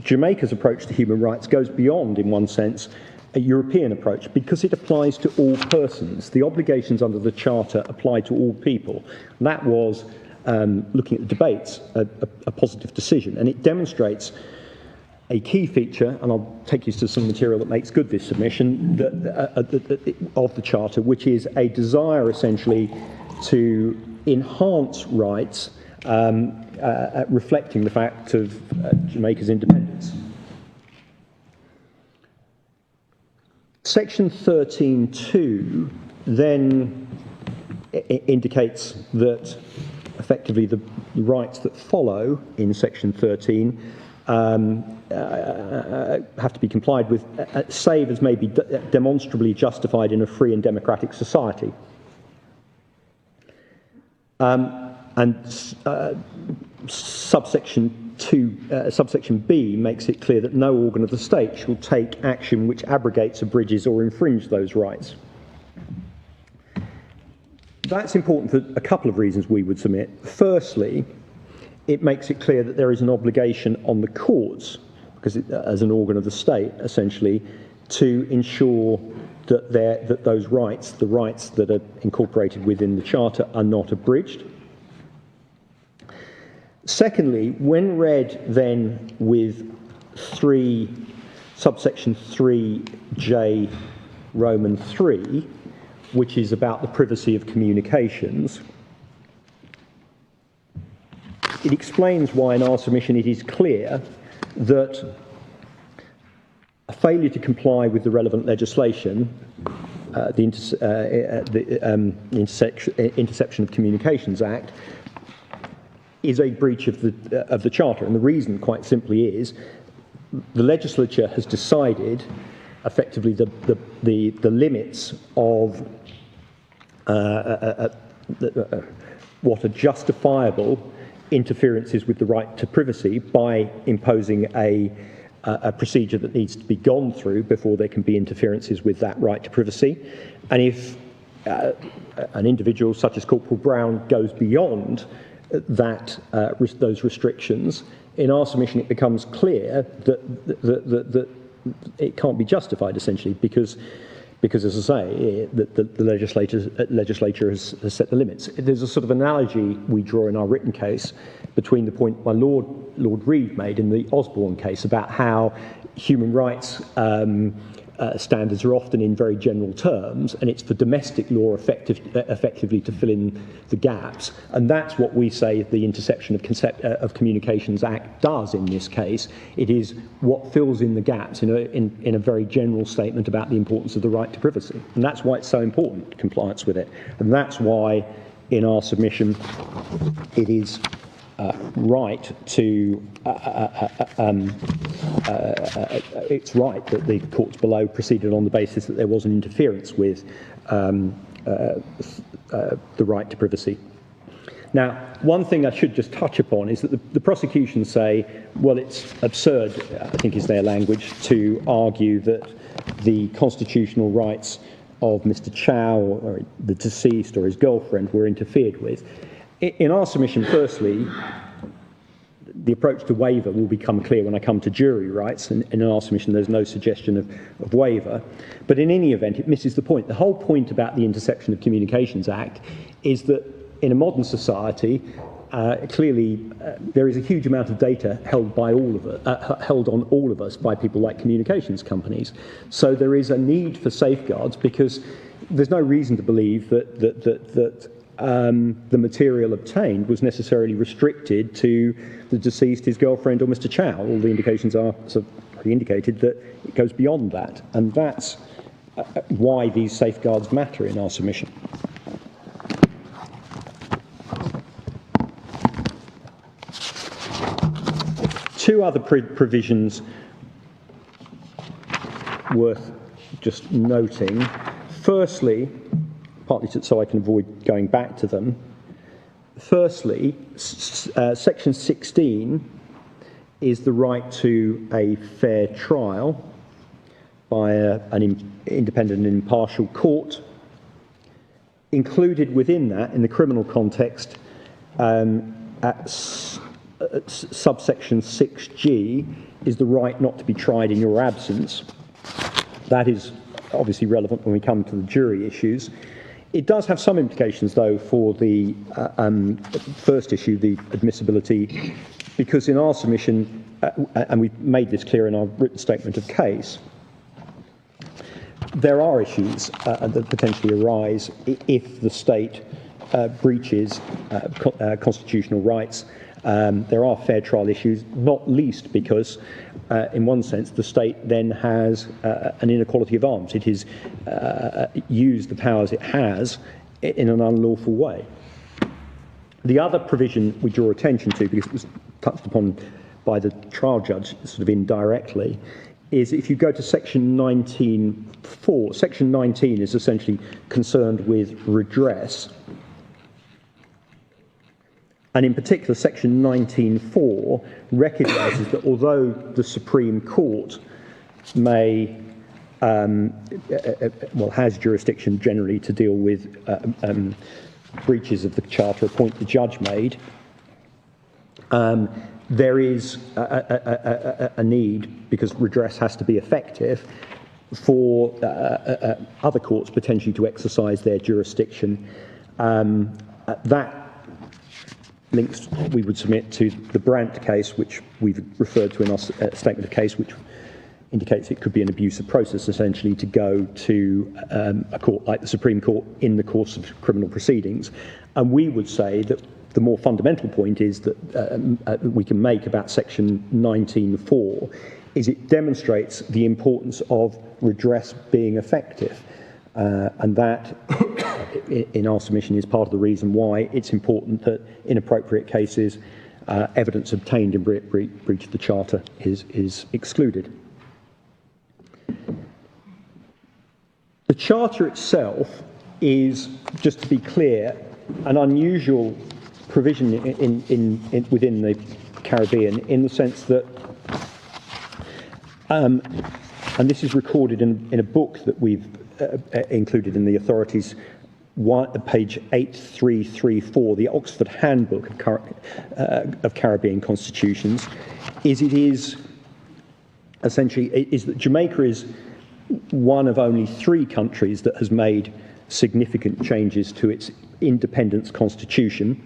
Speaker 4: Jamaica's approach to human rights goes beyond, in one sense, a European approach, because it applies to all persons. The obligations under the Charter apply to all people. And that was, looking at the debates, a positive decision, and it demonstrates a key feature, and I'll take you to some material that makes good this submission, of the Charter, which is a desire, essentially, to enhance rights, reflecting the fact of Jamaica's independence. Section 13(2) then indicates that, effectively, the rights that follow in Section 13 have to be complied with, save as may be demonstrably justified in a free and democratic society. Subsection B makes it clear that no organ of the state shall take action which abrogates, abridges, or infringes those rights. That's important for a couple of reasons, we would submit. Firstly, it makes it clear that there is an obligation on the courts, because as an organ of the state, essentially, to ensure that those rights, the rights that are incorporated within the Charter, are not abridged. Secondly, when read then with subsection 3J1, Roman 3, which is about the privacy of communications, it explains why in our submission it is clear that a failure to comply with the relevant legislation, the Interception of Communications Act, is a breach of the Charter. And the reason, quite simply, is the legislature has decided, effectively, the limits of what are justifiable interferences with the right to privacy by imposing a procedure that needs to be gone through before there can be interferences with that right to privacy. And if an individual such as Corporal Brown goes beyond those restrictions, in our submission it becomes clear that it can't be justified, essentially, because as I say, the legislature has set the limits. There's a sort of analogy we draw in our written case between the point my Lord Reid made in the Osborne case about how human rights standards are often in very general terms, and it's for domestic law effectively to fill in the gaps. And that's what we say the Interception of Communications Act does in this case. It is what fills in the gaps in a very general statement about the importance of the right to privacy. And that's why it's so important, compliance with it. And that's why in our submission it is right to it's right that the courts below proceeded on the basis that there was an interference with the right to privacy. Now, one thing I should just touch upon is that the prosecution say, well, it's absurd, I think is their language, to argue that the constitutional rights of Mr. Chow, or the deceased, or his girlfriend were interfered with. In our submission, firstly, the approach to waiver will become clear when I come to jury rights, and in our submission there's no suggestion of waiver. But in any event, it misses the point. The whole point about the Interception of Communications Act is that in a modern society, clearly there is a huge amount of data held on all of us by people like communications companies. So there is a need for safeguards, because there's no reason to believe that the material obtained was necessarily restricted to the deceased, his girlfriend, or Mr. Chow. All the indications are sort of indicated that it goes beyond that, and that's why these safeguards matter in our submission. Two other provisions worth just noting. Firstly, partly so I can avoid going back to them. Firstly, Section 16 is the right to a fair trial by an independent and impartial court. Included within that, in the criminal context, at subsection 6G, is the right not to be tried in your absence. That is obviously relevant when we come to the jury issues. It does have some implications, though, for the first issue, the admissibility, because in our submission, and we've made this clear in our written statement of case, there are issues that potentially arise if the state breaches constitutional rights. There are fair trial issues, not least because, in one sense, the state then has an inequality of arms. It has used the powers it has in an unlawful way. The other provision we draw attention to, because it was touched upon by the trial judge sort of indirectly, is if you go to section 19.4, section 19 is essentially concerned with redress. And in particular, section 19.4 recognises that although the Supreme Court may, has jurisdiction generally to deal with breaches of the Charter, a point the judge made, there is a need, because redress has to be effective, for other courts potentially to exercise their jurisdiction. That links we would submit to the Brandt case, which we've referred to in our statement of case, which indicates it could be an abusive process, essentially, to go to a court like the Supreme Court in the course of criminal proceedings. And we would say that the more fundamental point is that we can make about Section 19.4 is it demonstrates the importance of redress being effective. And that, in our submission, is part of the reason why it's important that in appropriate cases, evidence obtained in breach of the Charter is excluded. The Charter itself is, just to be clear, an unusual provision within the Caribbean, in the sense that, and this is recorded in a book that we've included in the authorities, page 8334, the Oxford Handbook of Caribbean Constitutions, it is essentially that Jamaica is one of only 3 countries that has made significant changes to its independence constitution.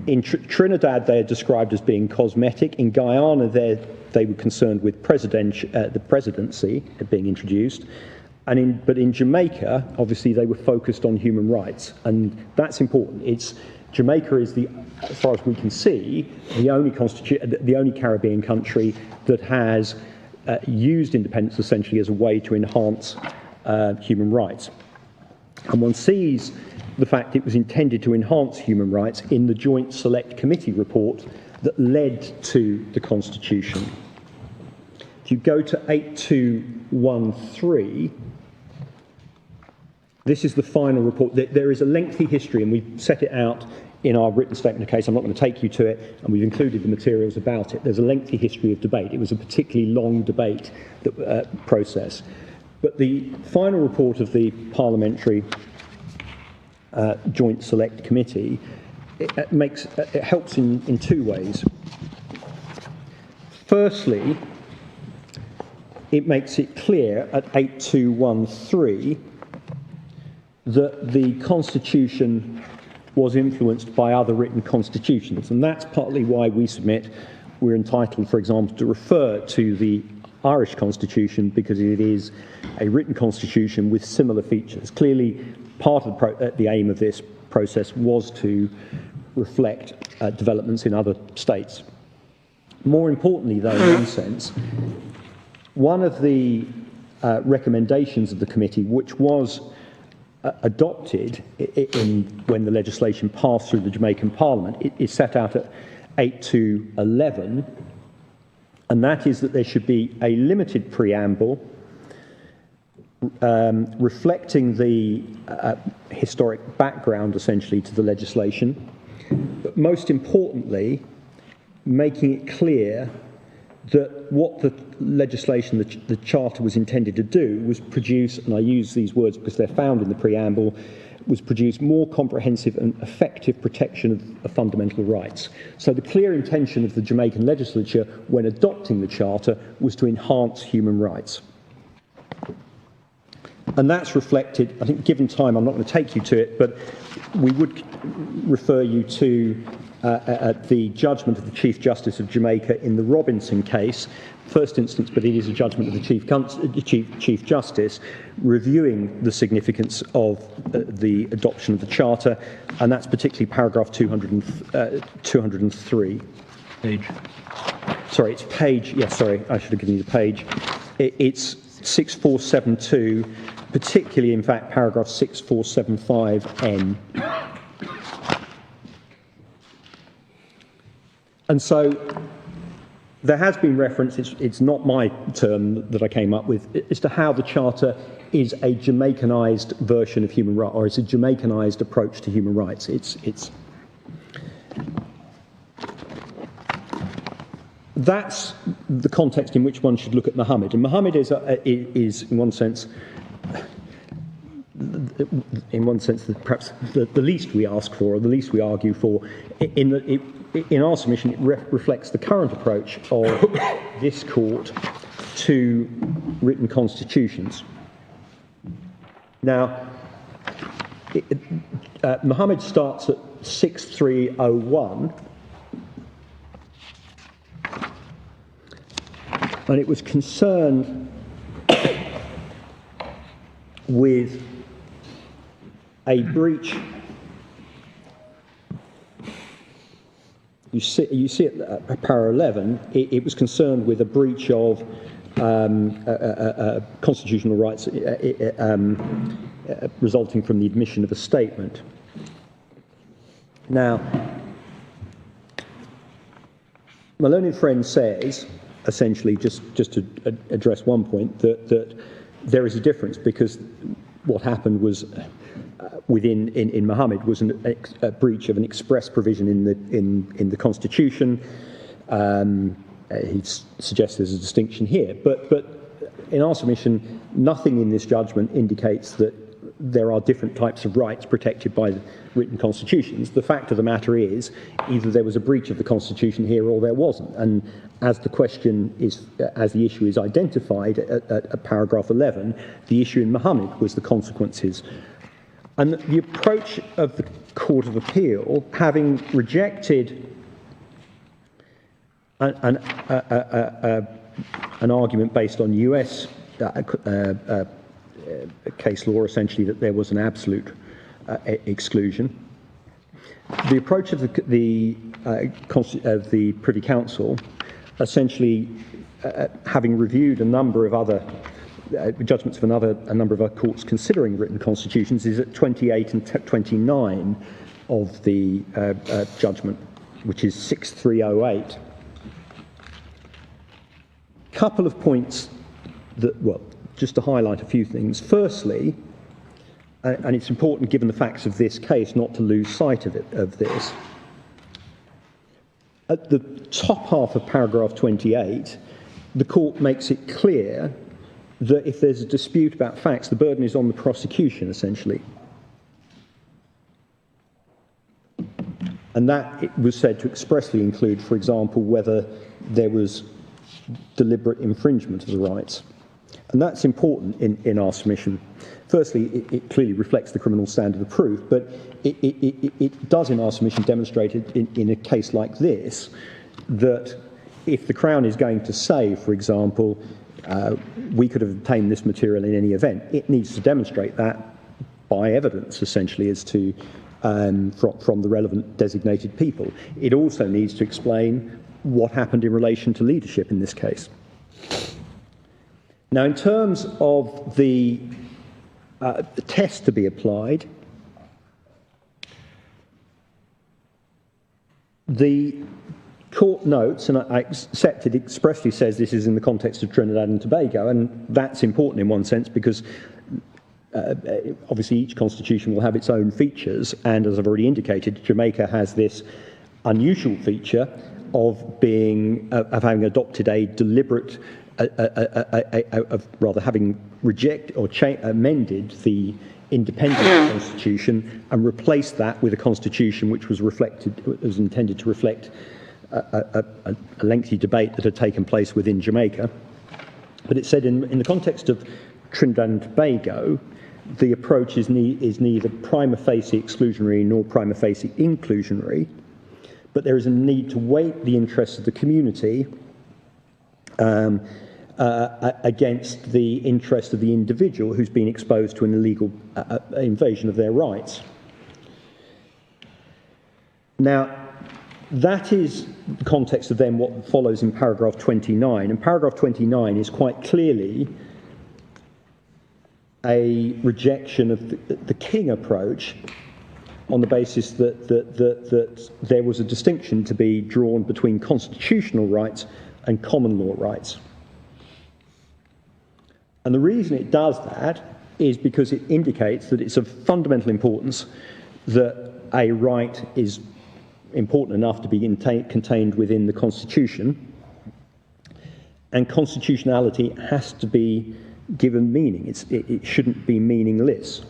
Speaker 4: In Trinidad, they are described as being cosmetic. In Guyana, they were concerned with the presidency being introduced. But in Jamaica, obviously, they were focused on human rights, and that's important. Jamaica is, as far as we can see, the only Caribbean country that has used independence essentially as a way to enhance human rights. And one sees the fact it was intended to enhance human rights in the Joint Select Committee report that led to the Constitution. If you go to 8213, this is the final report. There is a lengthy history, and we've set it out in our written statement of case. I'm not going to take you to it, and we've included the materials about it. There's a lengthy history of debate. It was a particularly long debate process. But the final report of the Parliamentary Joint Select Committee, it helps in 2 ways. Firstly, it makes it clear at 8213 that the Constitution was influenced by other written constitutions, and that's partly why we submit we're entitled, for example, to refer to the Irish Constitution, because it is a written constitution with similar features. Clearly, part of the aim of this process was to reflect developments in other states. More importantly, though, in one sense, one of the recommendations of the committee, which was adopted when the legislation passed through the Jamaican Parliament, it is set out at 8211, and that is that there should be a limited preamble reflecting the historic background, essentially, to the legislation, but most importantly, making it clear that what the legislation, the Charter, was intended to do was produce, and I use these words because they're found in the preamble, was produce more comprehensive and effective protection of fundamental rights. So the clear intention of the Jamaican legislature when adopting the Charter was to enhance human rights. And that's reflected, I think, given time, I'm not going to take you to it, but we would refer you to the judgment of the Chief Justice of Jamaica in the Robinson case, first instance, but it is a judgment of the Chief Justice reviewing the significance of the adoption of the Charter, and that's particularly paragraph 203.
Speaker 5: Page.
Speaker 4: Sorry, it's page, yes, sorry, I should have given you the page. It's 6472, particularly, in fact, paragraph 6475N. And so there has been reference, it's not my term that I came up with, as to how the Charter is a Jamaicanized version of human rights, or it's a Jamaicanized approach to human rights. That's the context in which one should look at Muhammad. And Muhammad is in one sense, perhaps the least we ask for, or the least we argue for. In our submission, it reflects the current approach of this court to written constitutions. Now, Muhammad starts at 6301. and it was concerned with a breach. You see it at para 11, it was concerned with a breach of constitutional rights resulting from the admission of a statement. Now, my learned friend says, essentially, just to address one point, that there is a difference, because what happened was in Muhammad was a breach of an express provision in the Constitution. He suggests there's a distinction here, but in our submission, nothing in this judgment indicates that there are different types of rights protected by the written constitutions. The fact of the matter is, either there was a breach of the Constitution here or there wasn't. And as the issue is identified at paragraph 11, the issue in Muhammad was the consequences. And the approach of the Court of Appeal, having rejected an argument based on US case law, essentially, that there was an absolute exclusion. The approach of the Privy Council, essentially, having reviewed a number of other judgments of a number of other courts considering written constitutions, is at 28 and 29 of the judgment, which is 6308. Couple of points just to highlight a few things. Firstly, and it's important given the facts of this case not to lose sight of this, at the top half of paragraph 28, the court makes it clear that if there's a dispute about facts, the burden is on the prosecution, essentially. And that it was said to expressly include, for example, whether there was deliberate infringement of the rights. And that's important in our submission. Firstly, it clearly reflects the criminal standard of proof, but it does in our submission demonstrate in a case like this that if the Crown is going to say, for example, we could have obtained this material in any event, it needs to demonstrate that by evidence, essentially, as to from the relevant designated people. It also needs to explain what happened in relation to leadership in this case. Now, in terms of the test to be applied, the court notes, and I accept it expressly says this is in the context of Trinidad and Tobago, and that's important in one sense because obviously each constitution will have its own features, and as I've already indicated, Jamaica has this unusual feature of having adopted a deliberate, having rejected or amended the independent constitution and replaced that with a constitution which was intended to reflect a lengthy debate that had taken place within Jamaica. But it said in the context of Trinidad and Tobago, the approach is neither prima facie exclusionary nor prima facie inclusionary, but there is a need to weigh the interests of the community against the interest of the individual who's been exposed to an illegal invasion of their rights. Now, that is the context of then what follows in paragraph 29, and paragraph 29 is quite clearly a rejection of the King approach on the basis that there was a distinction to be drawn between constitutional rights and common law rights. And the reason it does that is because it indicates that it's of fundamental importance that a right is important enough to be contained within the Constitution, and constitutionality has to be given meaning. It shouldn't be meaningless.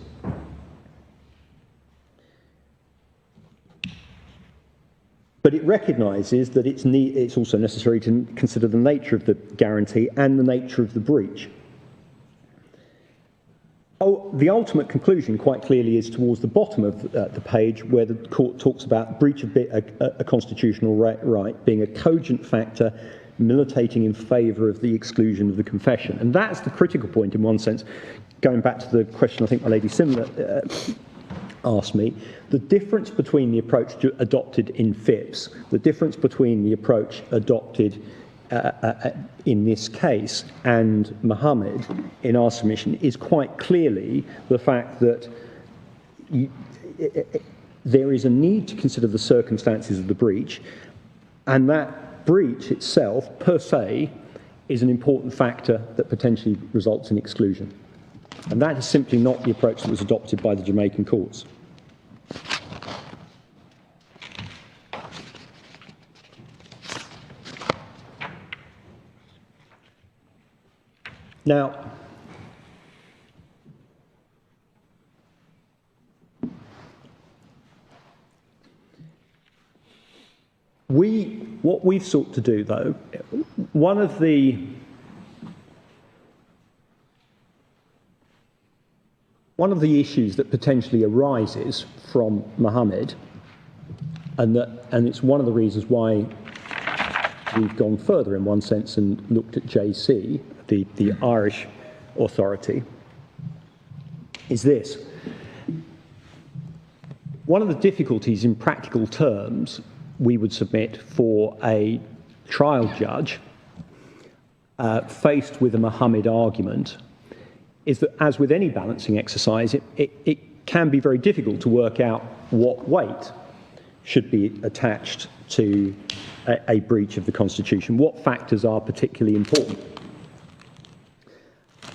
Speaker 4: But it recognises that it's also necessary to consider the nature of the guarantee and the nature of the breach. The ultimate conclusion quite clearly is towards the bottom of the page, where the court talks about breach of a constitutional right being a cogent factor militating in favour of the exclusion of the confession. And that's the critical point in one sense, going back to the question I think my Lady Simler asked me. The difference between the approach adopted in Phipps, the difference between the approach adopted in this case and Mohammed in our submission is quite clearly the fact that there is a need to consider the circumstances of the breach, and that breach itself, per se, is an important factor that potentially results in exclusion. And that is simply not the approach that was adopted by the Jamaican courts. Now, what we've sought to do, though, one of the issues that potentially arises from Mohammed, and it's one of the reasons why we've gone further in one sense and looked at JC, the Irish authority, is this. One of the difficulties in practical terms we would submit for a trial judge faced with a Mohammed argument is that, as with any balancing exercise, it can be very difficult to work out what weight should be attached to a breach of the Constitution, what factors are particularly important.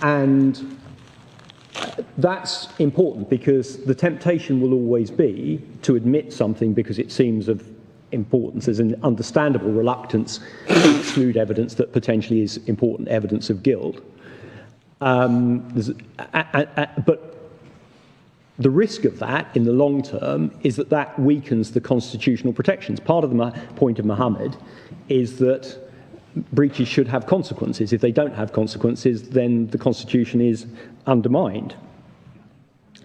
Speaker 4: And that's important because the temptation will always be to admit something because it seems of importance. There's an understandable reluctance to exclude evidence that potentially is important evidence of guilt. But the risk of that in the long term is that weakens the constitutional protections. Part of the point of Mohammed is that breaches should have consequences. If they don't have consequences, then the Constitution is undermined.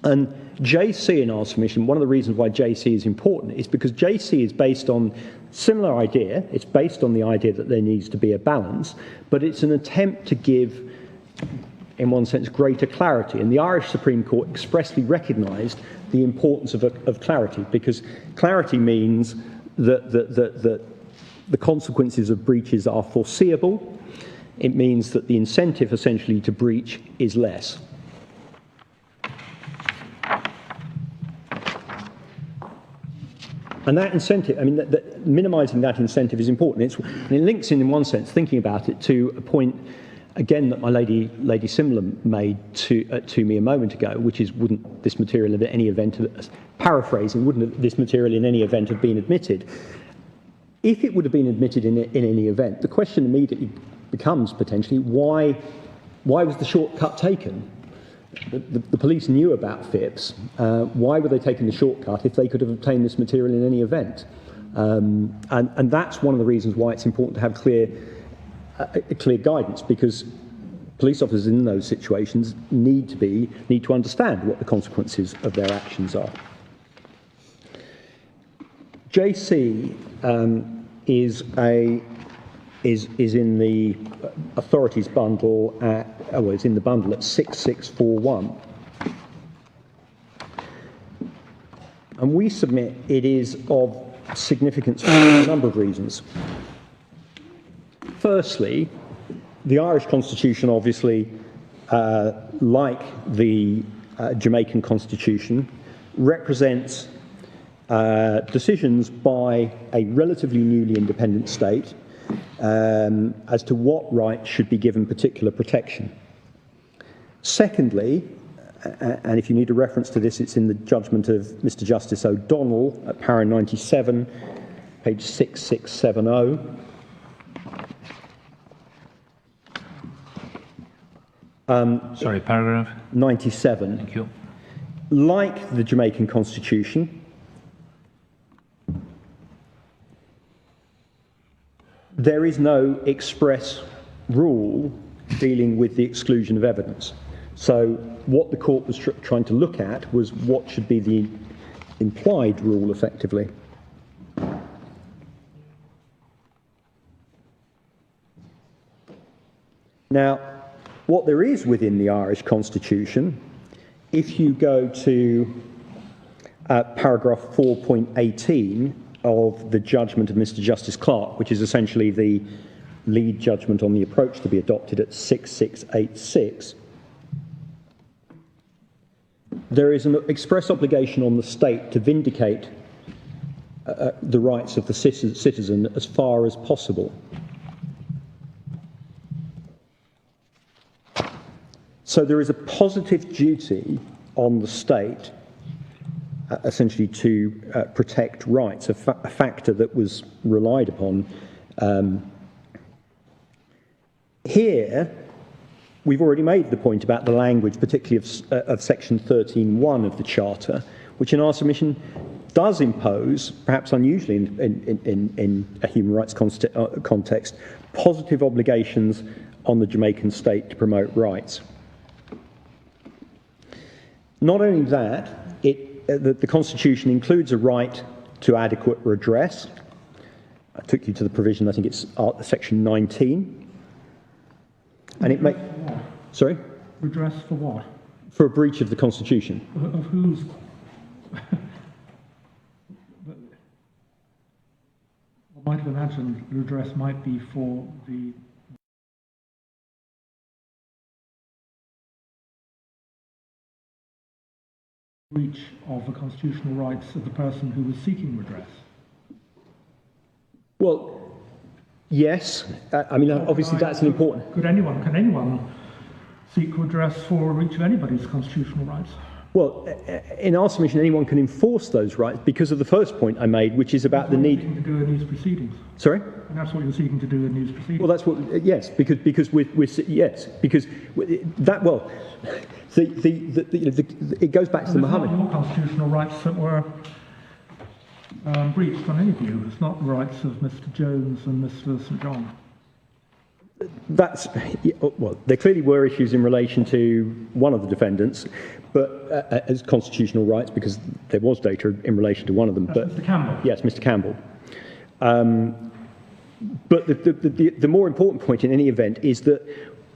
Speaker 4: And JC in our submission, one of the reasons why JC is important is because JC is based on similar idea. It's based on the idea that there needs to be a balance, but it's an attempt to give, in one sense, greater clarity. And the Irish Supreme Court expressly recognised the importance of clarity, because clarity means that the consequences of breaches are foreseeable. It means that the incentive essentially to breach is less. And that incentive, I mean, minimising that incentive is important. And it links in one sense, thinking about it, to a point, again, that my Lady Simler made to me a moment ago, which is, wouldn't this material in any event, paraphrasing, wouldn't this material in any event have been admitted? If it would have been admitted in any event, the question immediately becomes, potentially, why was the shortcut taken? The police knew about Phipps. Why were they taking the shortcut if they could have obtained this material in any event? And that's one of the reasons why it's important to have clear guidance, because police officers in those situations need to understand what the consequences of their actions are. JC is in the authorities bundle it's in the bundle at 6641. And we submit it is of significance for a number of reasons. Firstly, the Irish Constitution, obviously, like the Jamaican Constitution, represents decisions by a relatively newly independent state as to what rights should be given particular protection. Secondly, and if you need a reference to this, it's in the judgment of Mr. Justice O'Donnell at para 97, page 6670.
Speaker 5: Sorry, paragraph?
Speaker 4: 97.
Speaker 5: Thank you.
Speaker 4: Like the Jamaican Constitution, there is no express rule dealing with the exclusion of evidence. So what the court was trying to look at was what should be the implied rule, effectively. Now, what there is within the Irish Constitution, if you go to paragraph 4.18 of the judgment of Mr. Justice Clark, which is essentially the lead judgment on the approach to be adopted at 6686, there is an express obligation on the state to vindicate the rights of the citizen as far as possible. So there is a positive duty on the state essentially to protect rights, a factor that was relied upon. Here, we've already made the point about the language, particularly of section 13.1 of the Charter, which in our submission does impose, perhaps unusually in a human rights context, positive obligations on the Jamaican state to promote rights. Not only that, the Constitution includes a right to adequate redress. I took you to the provision, I think it's section 19. And it makes... Sorry?
Speaker 7: Redress for what?
Speaker 4: For a breach of the Constitution.
Speaker 7: Of whose? I might have imagined redress might be for the breach of the constitutional rights of the person who was seeking redress.
Speaker 4: Well, yes. I mean, obviously that's an important...
Speaker 7: Can anyone seek redress for a breach of anybody's constitutional rights?
Speaker 4: Well, in our submission, anyone can enforce those rights because of the first point I made, which is about the need...
Speaker 7: That's what you're seeking to do in these proceedings.
Speaker 4: Sorry?
Speaker 7: And that's what you're seeking to do in these proceedings.
Speaker 4: Well, that's what... Yes, because that... Well, it goes back to the Muhammad...
Speaker 7: It's not your constitutional rights that were breached on any view. It's not the rights of Mr. Jones and Mr. St. John.
Speaker 4: That's... Well, there clearly were issues in relation to one of the defendants, but as constitutional rights, because there was data in relation to one of them.
Speaker 7: That's Mr. Campbell.
Speaker 4: Yes, Mr. Campbell. But the more important point in any event is that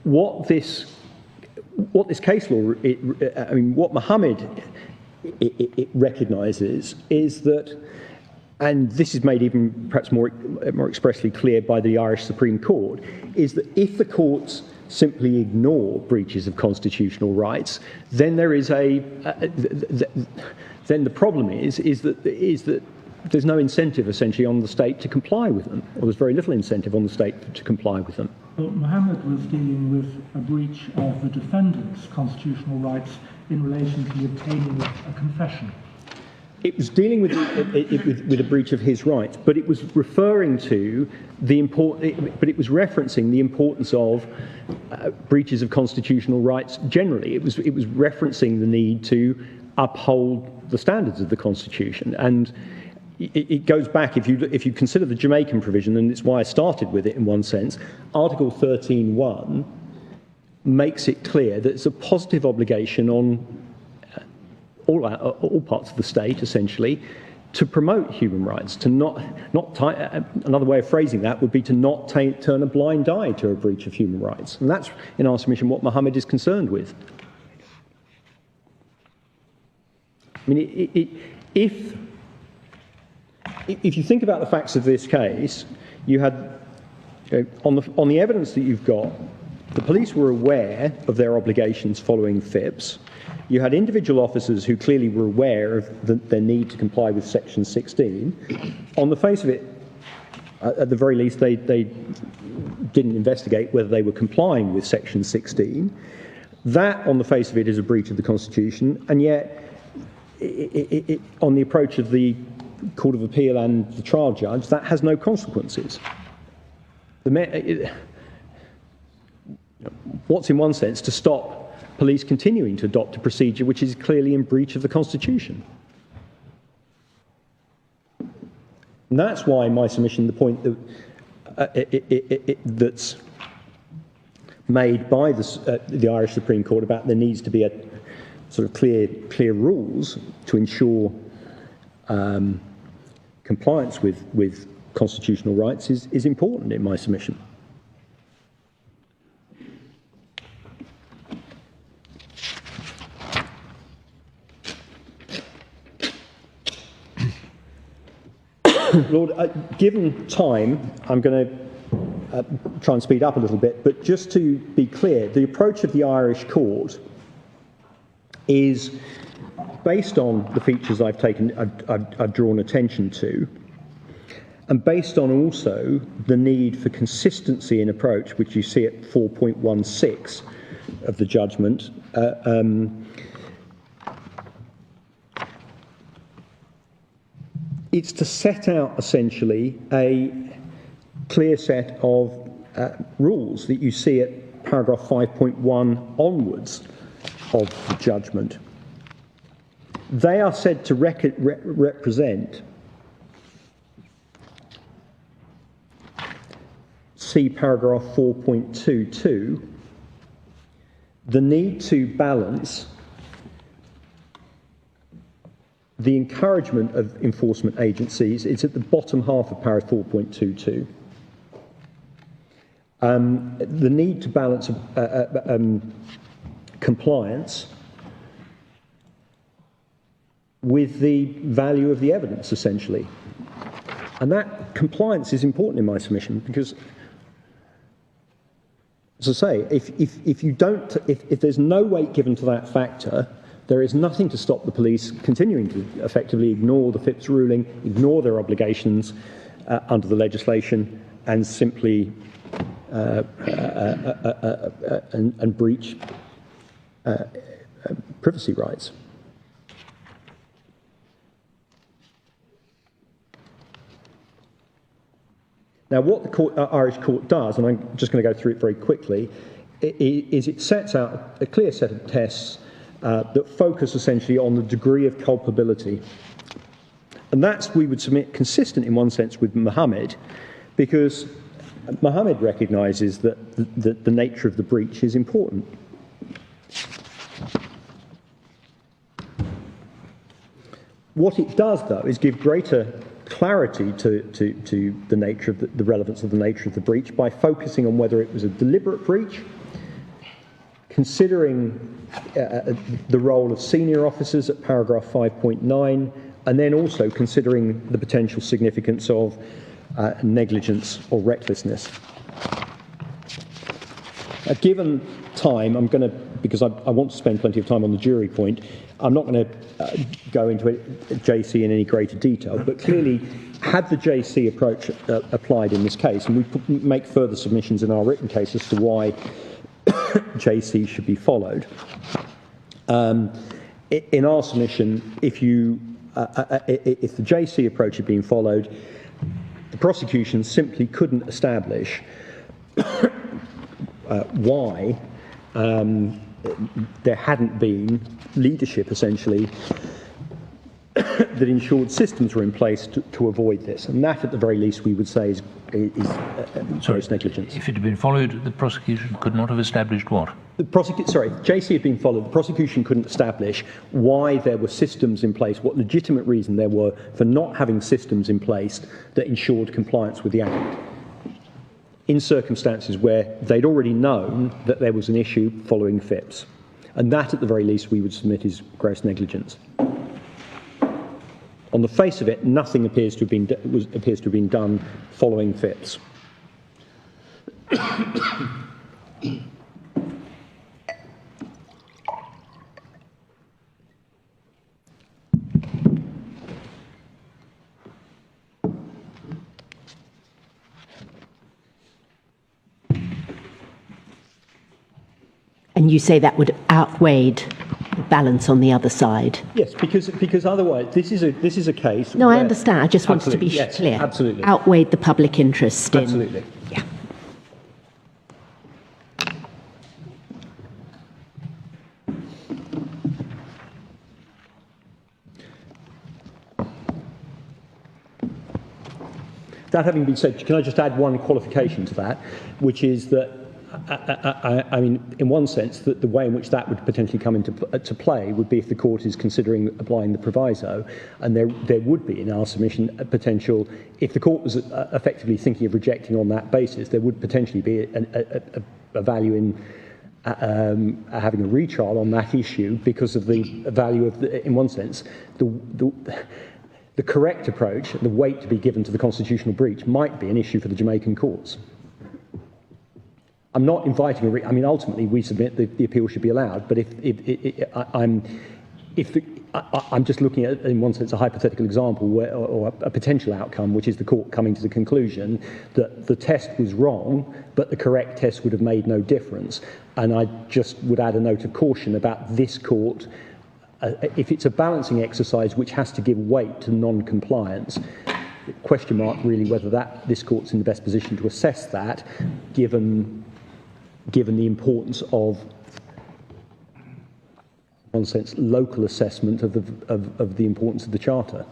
Speaker 4: what this case law, what Muhammad it recognises is that, and this is made even perhaps more expressly clear by the Irish Supreme Court, is that if the courts simply ignore breaches of constitutional rights, then there is then the problem is that there's no incentive essentially on the state to comply with them, or there's very little incentive on the state to comply with them.
Speaker 7: But Muhammad was dealing with a breach of the defendant's constitutional rights in relation to the obtaining of a confession.
Speaker 4: It was dealing with a breach of his rights, but it was referring to but it was referencing the importance of breaches of constitutional rights generally. It was referencing the need to uphold the standards of the Constitution, and it goes back, if you consider the Jamaican provision, and it's why I started with it in one sense. Article 13.1 makes it clear that it's a positive obligation on all parts of the state, essentially, to promote human rights, to another way of phrasing that would be to not turn a blind eye to a breach of human rights. And that's, in our submission, what Muhammad is concerned with. I mean, if you think about the facts of this case, you had, on the evidence that you've got, the police were aware of their obligations following Phipps. You had individual officers who clearly were aware of their need to comply with Section 16. On the face of it, at the very least, they didn't investigate whether they were complying with Section 16. That, on the face of it, is a breach of the Constitution, and yet, on the approach of the Court of Appeal and the trial judge, that has no consequences. What's in one sense to stop police continuing to adopt a procedure which is clearly in breach of the Constitution. And that's why in my submission the point that that's made by the Irish Supreme Court about there needs to be a sort of clear rules to ensure compliance with constitutional rights is important in my submission. Lord, given time, I'm going to try and speed up a little bit, but just to be clear, the approach of the Irish court is based on the features I've drawn attention to, and based on also the need for consistency in approach, which you see at 4.16 of the judgment. It's to set out essentially a clear set of rules that you see at paragraph 5.1 onwards of the judgment. They are said to represent, see paragraph 4.22, the need to balance the encouragement of enforcement agencies. It's at the bottom half of paragraph 4.22. The need to balance compliance with the value of the evidence, essentially. And that compliance is important in my submission because, as I say, if there's no weight given to that factor, there is nothing to stop the police continuing to effectively ignore the Phipps ruling, ignore their obligations under the legislation, and simply and breach privacy rights. Now, what the Irish court does, and I'm just going to go through it very quickly, is it sets out a clear set of tests that focus essentially on the degree of culpability. And that's, we would submit, consistent in one sense with Mohammed, because Mohammed recognises that the nature of the breach is important. What it does, though, is give greater clarity to the nature of the relevance of the nature of the breach by focusing on whether it was a deliberate breach, considering the role of senior officers at paragraph 5.9, and then also considering the potential significance of negligence or recklessness. Given time, I'm going to, because I want to spend plenty of time on the jury point, I'm not going to go into JC in any greater detail, but clearly, had the JC approach applied in this case, and we make further submissions in our written case as to why JC should be followed. In our submission, if the JC approach had been followed, the prosecution simply couldn't establish why there hadn't been leadership, essentially, that ensured systems were in place to avoid this. And that, at the very least, we would say is gross negligence.
Speaker 5: If it had been followed, the prosecution could not have established what?
Speaker 4: JC had been followed. The prosecution couldn't establish why there were systems in place, what legitimate reason there were for not having systems in place that ensured compliance with the Act, in circumstances where they'd already known that there was an issue following Phipps. And that, at the very least, we would submit is gross negligence. On the face of it, nothing appears to have been done following Phipps.
Speaker 2: And you say that would outweigh the balance on the other side?
Speaker 4: Yes, because otherwise this is a case.
Speaker 2: No, I understand. I just wanted to be clear.
Speaker 4: Absolutely.
Speaker 2: Outweighed the public interest in.
Speaker 4: Absolutely.
Speaker 2: Yeah.
Speaker 4: That having been said, can I just add one qualification to that, which is that, I mean, in one sense, that the way in which that would potentially come into play would be if the court is considering applying the proviso, and there would be, in our submission, a potential, if the court was effectively thinking of rejecting on that basis, there would potentially be a value in having a retrial on that issue because of the value of, in one sense, The correct approach, the weight to be given to the constitutional breach, might be an issue for the Jamaican courts. I'm not inviting ultimately we submit the appeal should be allowed, but I'm just looking at, in one sense, a hypothetical example or a potential outcome, which is the court coming to the conclusion that the test was wrong, but the correct test would have made no difference. And I just would add a note of caution about this court. If it's a balancing exercise which has to give weight to non-compliance, question mark really whether this court's in the best position to assess that, given the importance of, in one sense, local assessment of the importance of the Charter.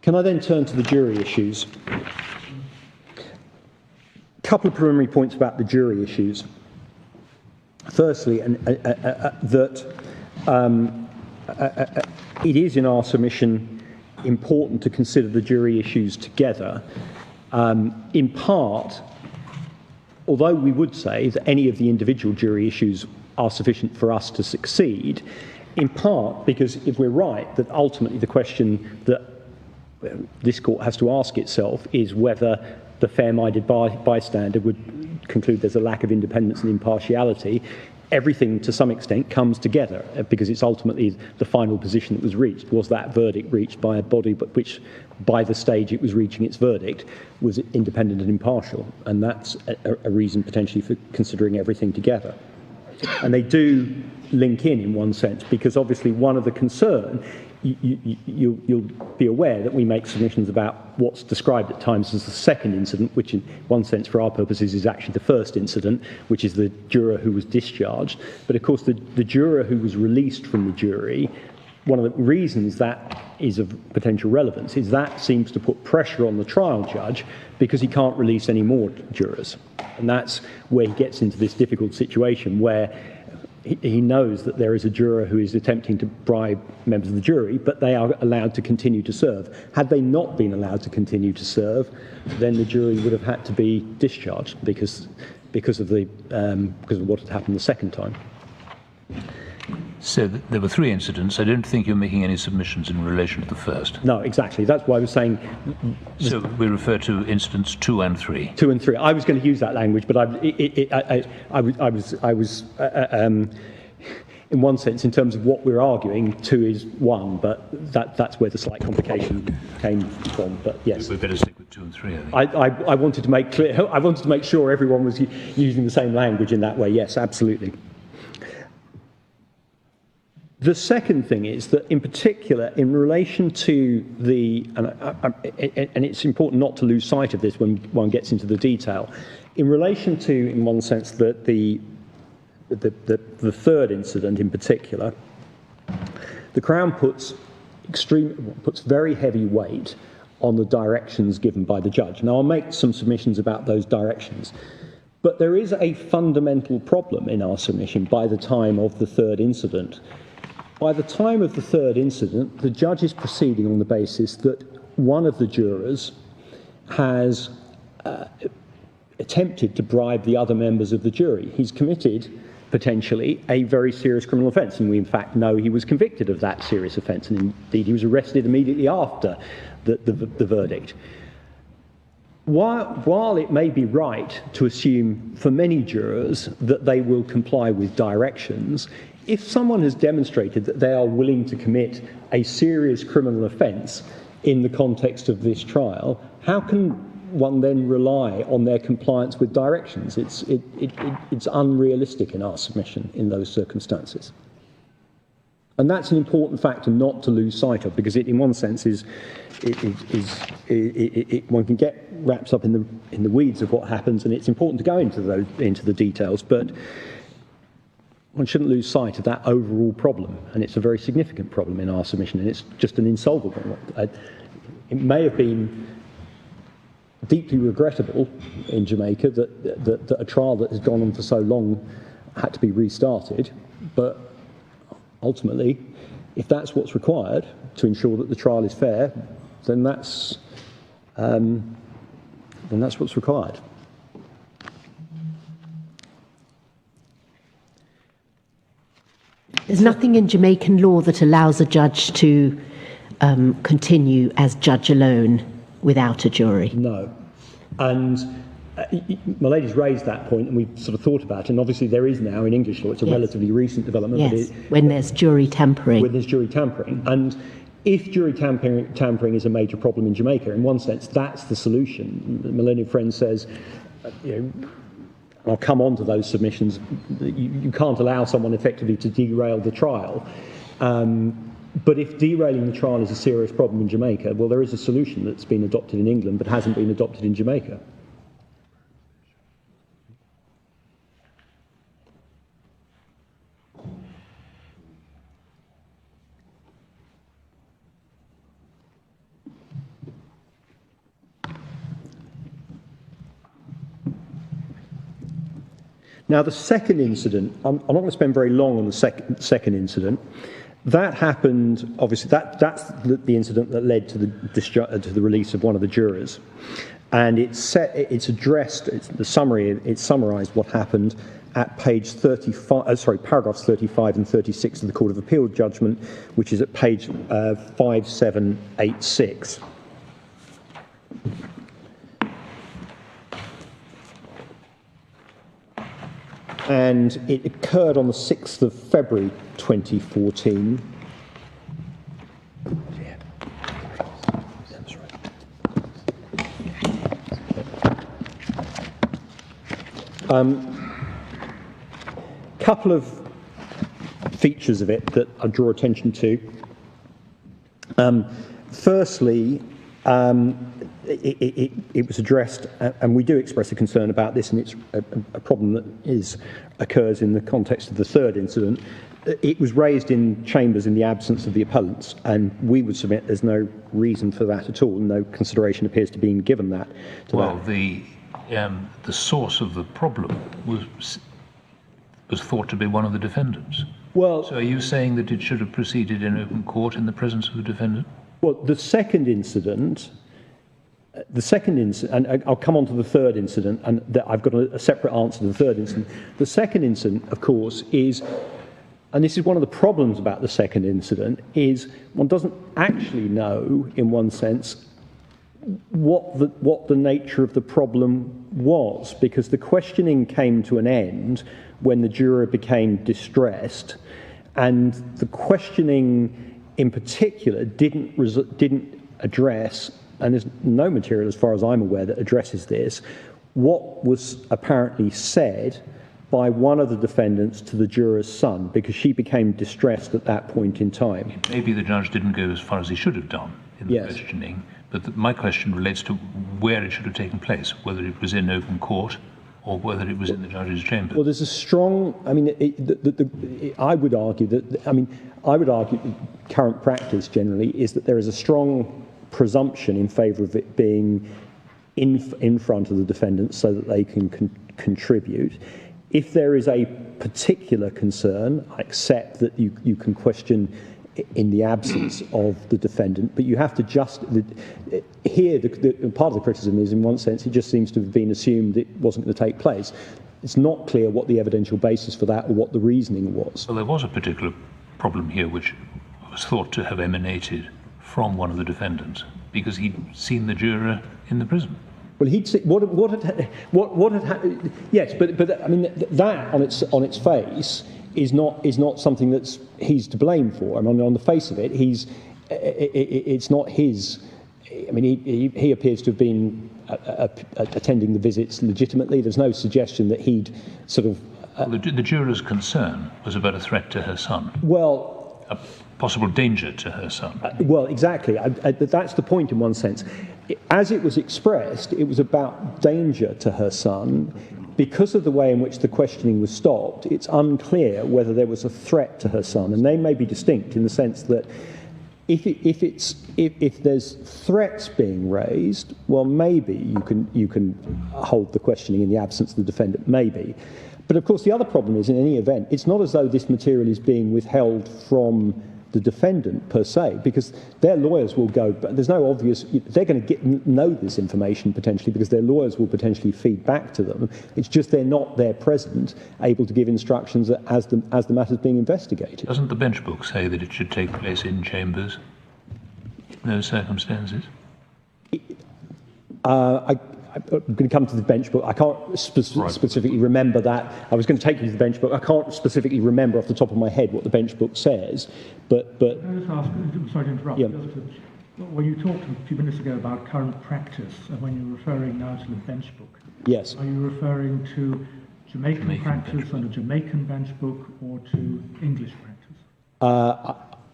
Speaker 4: Can I then turn to the jury issues? A couple of preliminary points about the jury issues. Firstly, that it is in our submission important to consider the jury issues together. In part, although we would say that any of the individual jury issues are sufficient for us to succeed, in part because if we're right that ultimately the question that this court has to ask itself is whether the fair-minded bystander would conclude there's a lack of independence and impartiality, everything to some extent comes together because it's ultimately the final position that was reached. Was that verdict reached by a body but which, by the stage it was reaching its verdict, was independent and impartial? And that's a reason potentially for considering everything together. And they do link in one sense, because obviously one of the concern, you'll be aware that we make submissions about what's described at times as the second incident, which in one sense for our purposes is actually the first incident, which is the juror who was discharged. But of course the juror who was released from the jury, one of the reasons that is of potential relevance is that seems to put pressure on the trial judge because he can't release any more jurors. And that's where he gets into this difficult situation where he knows that there is a juror who is attempting to bribe members of the jury, but they are allowed to continue to serve. Had they not been allowed to continue to serve, then the jury would have had to be discharged because of what had happened the second time.
Speaker 5: So there were three incidents. I don't think you're making any submissions in relation to the first.
Speaker 4: No, exactly. That's why I was saying.
Speaker 5: So we refer to incidents 2 and 3.
Speaker 4: 2 and 3. I was going to use that language, but I was in one sense, in terms of what we're arguing, 2 is 1, but that's where the slight complication came from. But yes,
Speaker 5: We better stick with 2 and 3. I think.
Speaker 4: I wanted to make clear. I wanted to make sure everyone was using the same language in that way. Yes, absolutely. The second thing is that, in particular, in relation to the, and it's important not to lose sight of this when one gets into the detail, in relation to, in one sense, that the third incident in particular, the Crown puts very heavy weight on the directions given by the judge. Now, I'll make some submissions about those directions, but there is a fundamental problem in our submission by the time of the third incident. By the time of the third incident, the judge is proceeding on the basis that one of the jurors has attempted to bribe the other members of the jury. He's committed, potentially, a very serious criminal offence, and we in fact know he was convicted of that serious offence, and indeed he was arrested immediately after the verdict. While it may be right to assume for many jurors that they will comply with directions, if someone has demonstrated that they are willing to commit a serious criminal offence in the context of this trial, how can one then rely on their compliance with directions? It's unrealistic in our submission in those circumstances. And that's an important factor not to lose sight of, because it, in one sense, one can get wrapped up in the weeds of what happens, and it's important to go into the details, but one shouldn't lose sight of that overall problem, and it's a very significant problem in our submission, and it's just an insolvable one. It may have been deeply regrettable in Jamaica that a trial that has gone on for so long had to be restarted, but ultimately, if that's what's required to ensure that the trial is fair, then that's what's required.
Speaker 2: There's nothing in Jamaican law that allows a judge to continue as judge alone without a jury.
Speaker 4: No. And my lady's raised that point, and we've sort of thought about it, and obviously there is now in English law, it's a relatively recent development.
Speaker 2: Yes, when there's jury tampering.
Speaker 4: When there's jury tampering. And if jury tampering is a major problem in Jamaica, in one sense, that's the solution. My learned friend says, I'll come on to those submissions, you can't allow someone effectively to derail the trial. But if derailing the trial is a serious problem in Jamaica, well, there is a solution that's been adopted in England but hasn't been adopted in Jamaica. Now, the second incident, I'm not going to spend very long on the second incident. That happened, obviously, that's the incident that led to the release of one of the jurors. And it's summarised what happened at paragraphs 35 and 36 of the Court of Appeal judgment, which is at page 5786. And it occurred on the 6th of February 2014. Couple of features of it that I draw attention to. Firstly, it was addressed, and we do express a concern about this, and it's a problem that occurs in the context of the third incident. It was raised in chambers in the absence of the appellants, and we would submit there's no reason for that at all. No consideration appears to be given that.
Speaker 5: The source of the problem was thought to be one of the defendants.
Speaker 4: Well,
Speaker 5: so are you saying that it should have proceeded in open court in the presence of the defendant?
Speaker 4: Well, the second incident, and I'll come on to the third incident, and I've got a separate answer to the third incident. The second incident, of course, is, and this is one of the problems about the second incident, is one doesn't actually know, in one sense, what the nature of the problem was, because the questioning came to an end when the juror became distressed, and the questioning in particular didn't address, and there's no material as far as I'm aware that addresses this, what was apparently said by one of the defendants to the juror's son, because she became distressed at that point in time.
Speaker 5: Maybe the judge didn't go as far as he should have done in the questioning, but my question relates to where it should have taken place, whether it was in open court or whether it was in the judge's chamber.
Speaker 4: Well, there's a strong, I would argue current practice generally is that there is a strong presumption in favour of it being in front of the defendant so that they can contribute. If there is a particular concern, I accept that you can question in the absence of the defendant, but you have to here, part of the criticism is, in one sense, it just seems to have been assumed it wasn't going to take place. It's not clear what the evidential basis for that or what the reasoning was.
Speaker 5: Well, there was a particular problem here which was thought to have emanated from one of the defendants because he'd seen the juror in the prison.
Speaker 4: Well, he'd see what had happened. Yes, but I mean that on its face is not something that's he's to blame for. I mean, on the face of it, it's not his. I mean, he appears to have been attending the visits legitimately. There's no suggestion that he'd sort of.
Speaker 5: Well, the juror's concern was about a threat to her son.
Speaker 4: Well,
Speaker 5: a possible danger to her son.
Speaker 4: Well, exactly. That's the point in one sense. As it was expressed, it was about danger to her son. Because of the way in which the questioning was stopped, it's unclear whether there was a threat to her son, and they may be distinct in the sense that if there's threats being raised, well, maybe you can hold the questioning in the absence of the defendant, maybe. But of course, the other problem is, in any event, it's not as though this material is being withheld from the defendant per se, because their lawyers will go, but there's no obvious, they're going to know this information potentially because their lawyers will potentially feed back to them. It's just they're not there present, able to give instructions as the matter's being investigated.
Speaker 5: Doesn't the bench book say that it should take place in chambers? Those circumstances?
Speaker 4: I'm going to come to the bench book. I can't specifically remember that. I was going to take you to the bench book. I can't specifically remember off the top of my head what the bench book says, but
Speaker 7: Can I just ask, sorry to interrupt,
Speaker 4: Yeah.
Speaker 7: when you talked a few minutes ago about current practice, and when you're referring now to the bench book,
Speaker 4: yes.
Speaker 7: are you referring to Jamaican practice and a Jamaican bench book, or to English practice?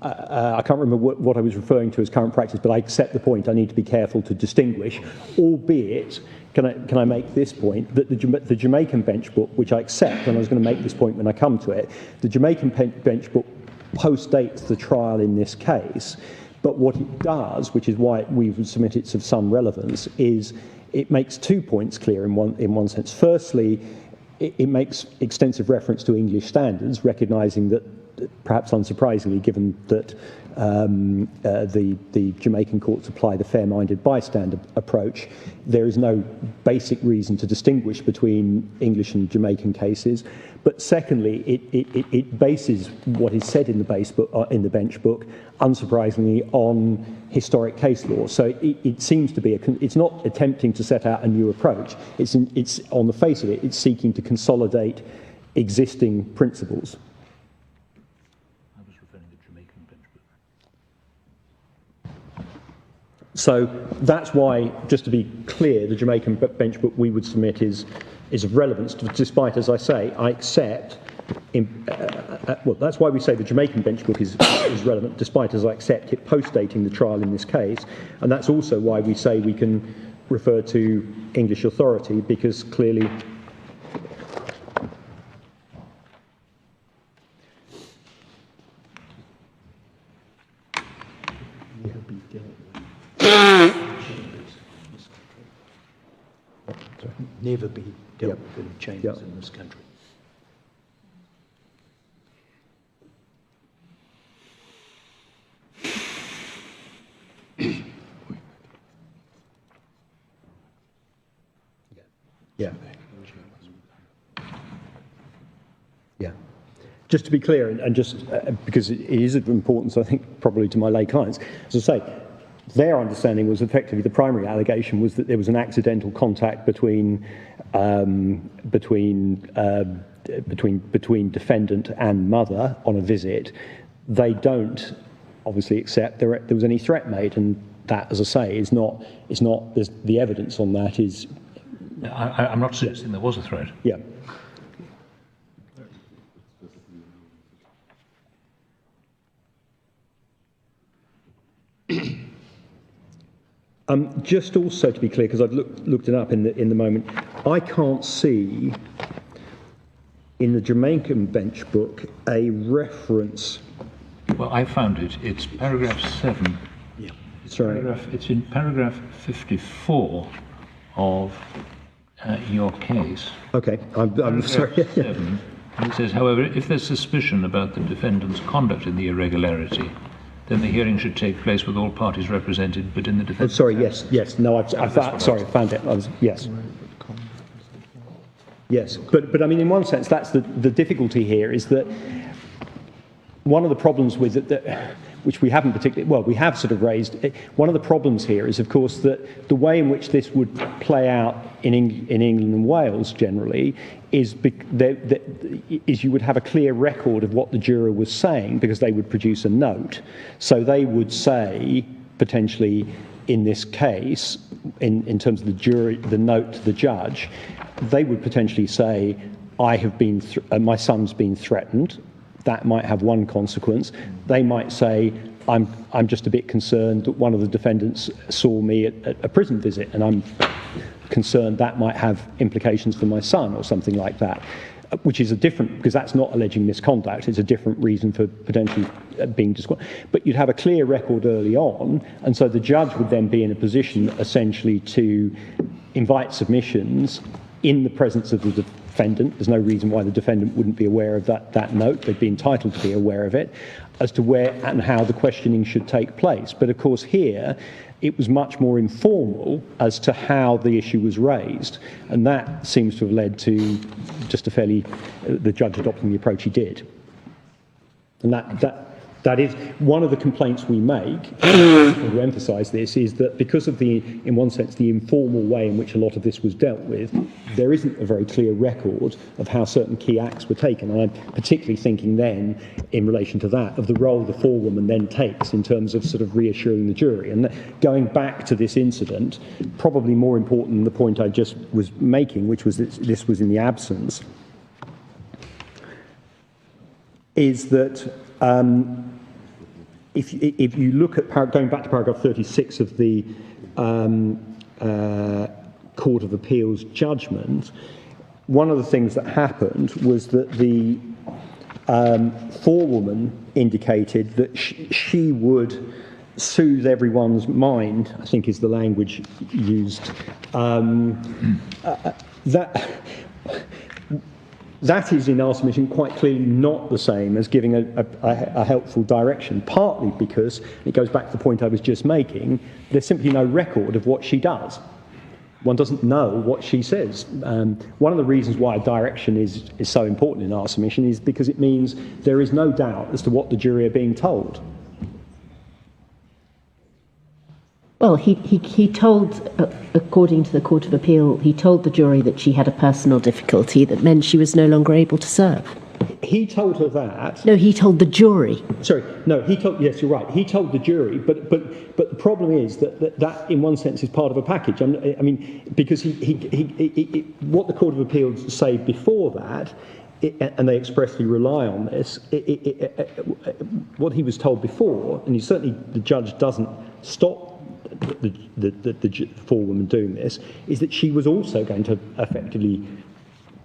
Speaker 4: I can't remember what I was referring to as current practice, but I accept the point. I need to be careful to distinguish, albeit, can I make this point, that the Jamaican bench book, which I accept, and I was going to make this point when I come to it, the Jamaican bench book postdates the trial in this case, but what it does, which is why we would submit it's of some relevance, is it makes 2 points clear in one sense. Firstly, it makes extensive reference to English standards, recognising that, perhaps unsurprisingly, given that the Jamaican courts apply the fair-minded bystander approach, there is no basic reason to distinguish between English and Jamaican cases. But secondly, it bases what is said in the bench book, unsurprisingly, on historic case law. So it seems to be it's not attempting to set out a new approach. It's on the face of it, it's seeking to consolidate existing principles. So that's why, just to be clear, the Jamaican bench book we would submit is of relevance, despite, as I say, I accept, well, that's why we say the Jamaican bench book is relevant, despite, as I accept, it postdating the trial in this case. And that's also why we say we can refer to English authority, because clearly
Speaker 3: never be dealt with in chambers in this country.
Speaker 4: Yeah. Yeah. Just to be clear, and just because it is of importance, I think, probably to my lay clients, as I say, their understanding was effectively the primary allegation was that there was an accidental contact between defendant and mother on a visit. They don't obviously accept there was any threat made, and that, as I say, is not. There's, the evidence on that is.
Speaker 5: I'm not suggesting there was a threat.
Speaker 4: Yeah. Just also to be clear, because I've looked it up in the moment, I can't see in the Jamaican bench book a reference.
Speaker 5: Well, I found it. It's paragraph 7.
Speaker 4: Yeah. Sorry.
Speaker 5: It's in paragraph 54 of your case.
Speaker 4: Okay, I'm sorry.
Speaker 5: 7, and it says, however, if there's suspicion about the defendant's conduct in the irregularity, then the hearing should take place with all parties represented, but in the defence.
Speaker 4: Oh, sorry. Yes. No, I found it. Yes. Yes, but I mean, in one sense, that's the difficulty here is that one of the problems with it, which we haven't particularly, well, we have sort of raised, one of the problems here is, of course, that the way in which this would play out in England and Wales generally is you would have a clear record of what the juror was saying because they would produce a note. So they would say, potentially, in this case, in terms of the note to the judge, they would potentially say, I have been, my son's been threatened. That might have one consequence. They might say, I'm just a bit concerned that one of the defendants saw me at a prison visit, and I'm concerned that might have implications for my son or something like that, which is a different, because that's not alleging misconduct, it's a different reason for potentially being disqualified. But you'd have a clear record early on, and so the judge would then be in a position essentially to invite submissions in the presence of the defendant. There's no reason why the defendant wouldn't be aware of that note. They'd be entitled to be aware of it, as to where and how the questioning should take place. But of course here, it was much more informal as to how the issue was raised, and that seems to have led to just the judge adopting the approach he did. And that is one of the complaints we make, to emphasise this, is that because of in one sense, the informal way in which a lot of this was dealt with, there isn't a very clear record of how certain key acts were taken. And I'm particularly thinking then, in relation to that, of the role the forewoman then takes in terms of sort of reassuring the jury. And going back to this incident, probably more important than the point I just was making, which was that this was in the absence, is that if you look at, going back to paragraph 36 of the Court of Appeal's judgment, one of the things that happened was that the forewoman indicated that she would soothe everyone's mind, I think is the language used. That is, in our submission, quite clearly not the same as giving a helpful direction, partly because, it goes back to the point I was just making, there's simply no record of what she does. One doesn't know what she says. One of the reasons why a direction is so important in our submission is because it means there is no doubt as to what the jury are being told.
Speaker 2: Well, he told, according to the Court of Appeal, he told the jury that she had a personal difficulty that meant she was no longer able to serve.
Speaker 4: He told her that.
Speaker 2: No, he told the jury.
Speaker 4: Sorry, no, yes, you're right. He told the jury, but the problem is that in one sense is part of a package. I mean, because what the Court of Appeal say before that, and they expressly rely on this, what he was told before, and the judge doesn't stop the forewoman doing this, is that she was also going to effectively,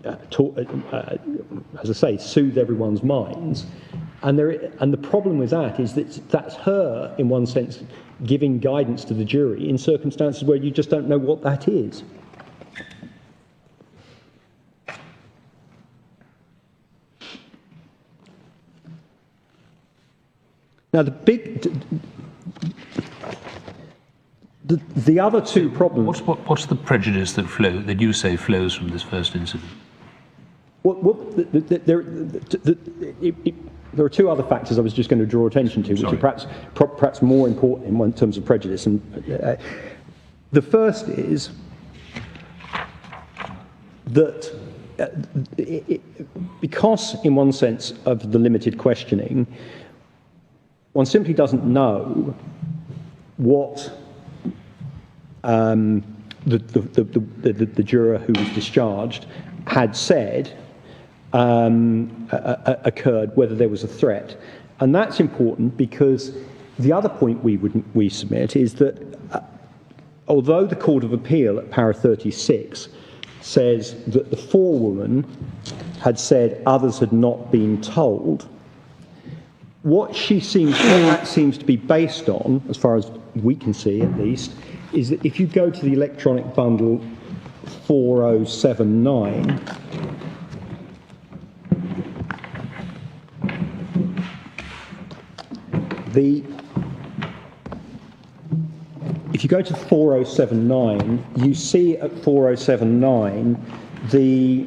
Speaker 4: as I say, soothe everyone's minds. And the problem with that is that that's her, in one sense, giving guidance to the jury in circumstances where you just don't know what that is. Now, the other two problems.
Speaker 5: What's the prejudice that you say flows from this first incident?
Speaker 4: There are two other factors I was just going to draw attention to, which are perhaps more important in terms of prejudice. And the first is that because, in one sense, of the limited questioning, one simply doesn't know what the juror who was discharged had said occurred, whether there was a threat. And that's important because the other point we submit is that although the Court of Appeal at para 36 says that the forewoman had said others had not been told, what that seems to be based on, as far as we can see at least, is that if you go to the electronic bundle 4079, if you go to 4079, you see at 4079 the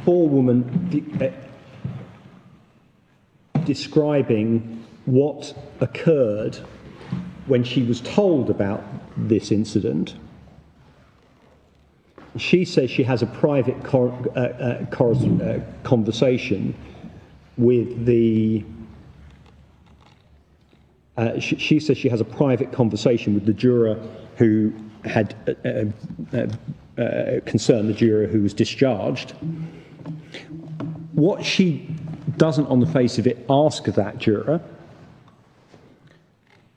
Speaker 4: forewoman describing what occurred when she was told about this incident. She says she has a private conversation with the. She says she has a private conversation with the juror who had concerned the juror who was discharged. What she doesn't, on the face of it, ask that juror,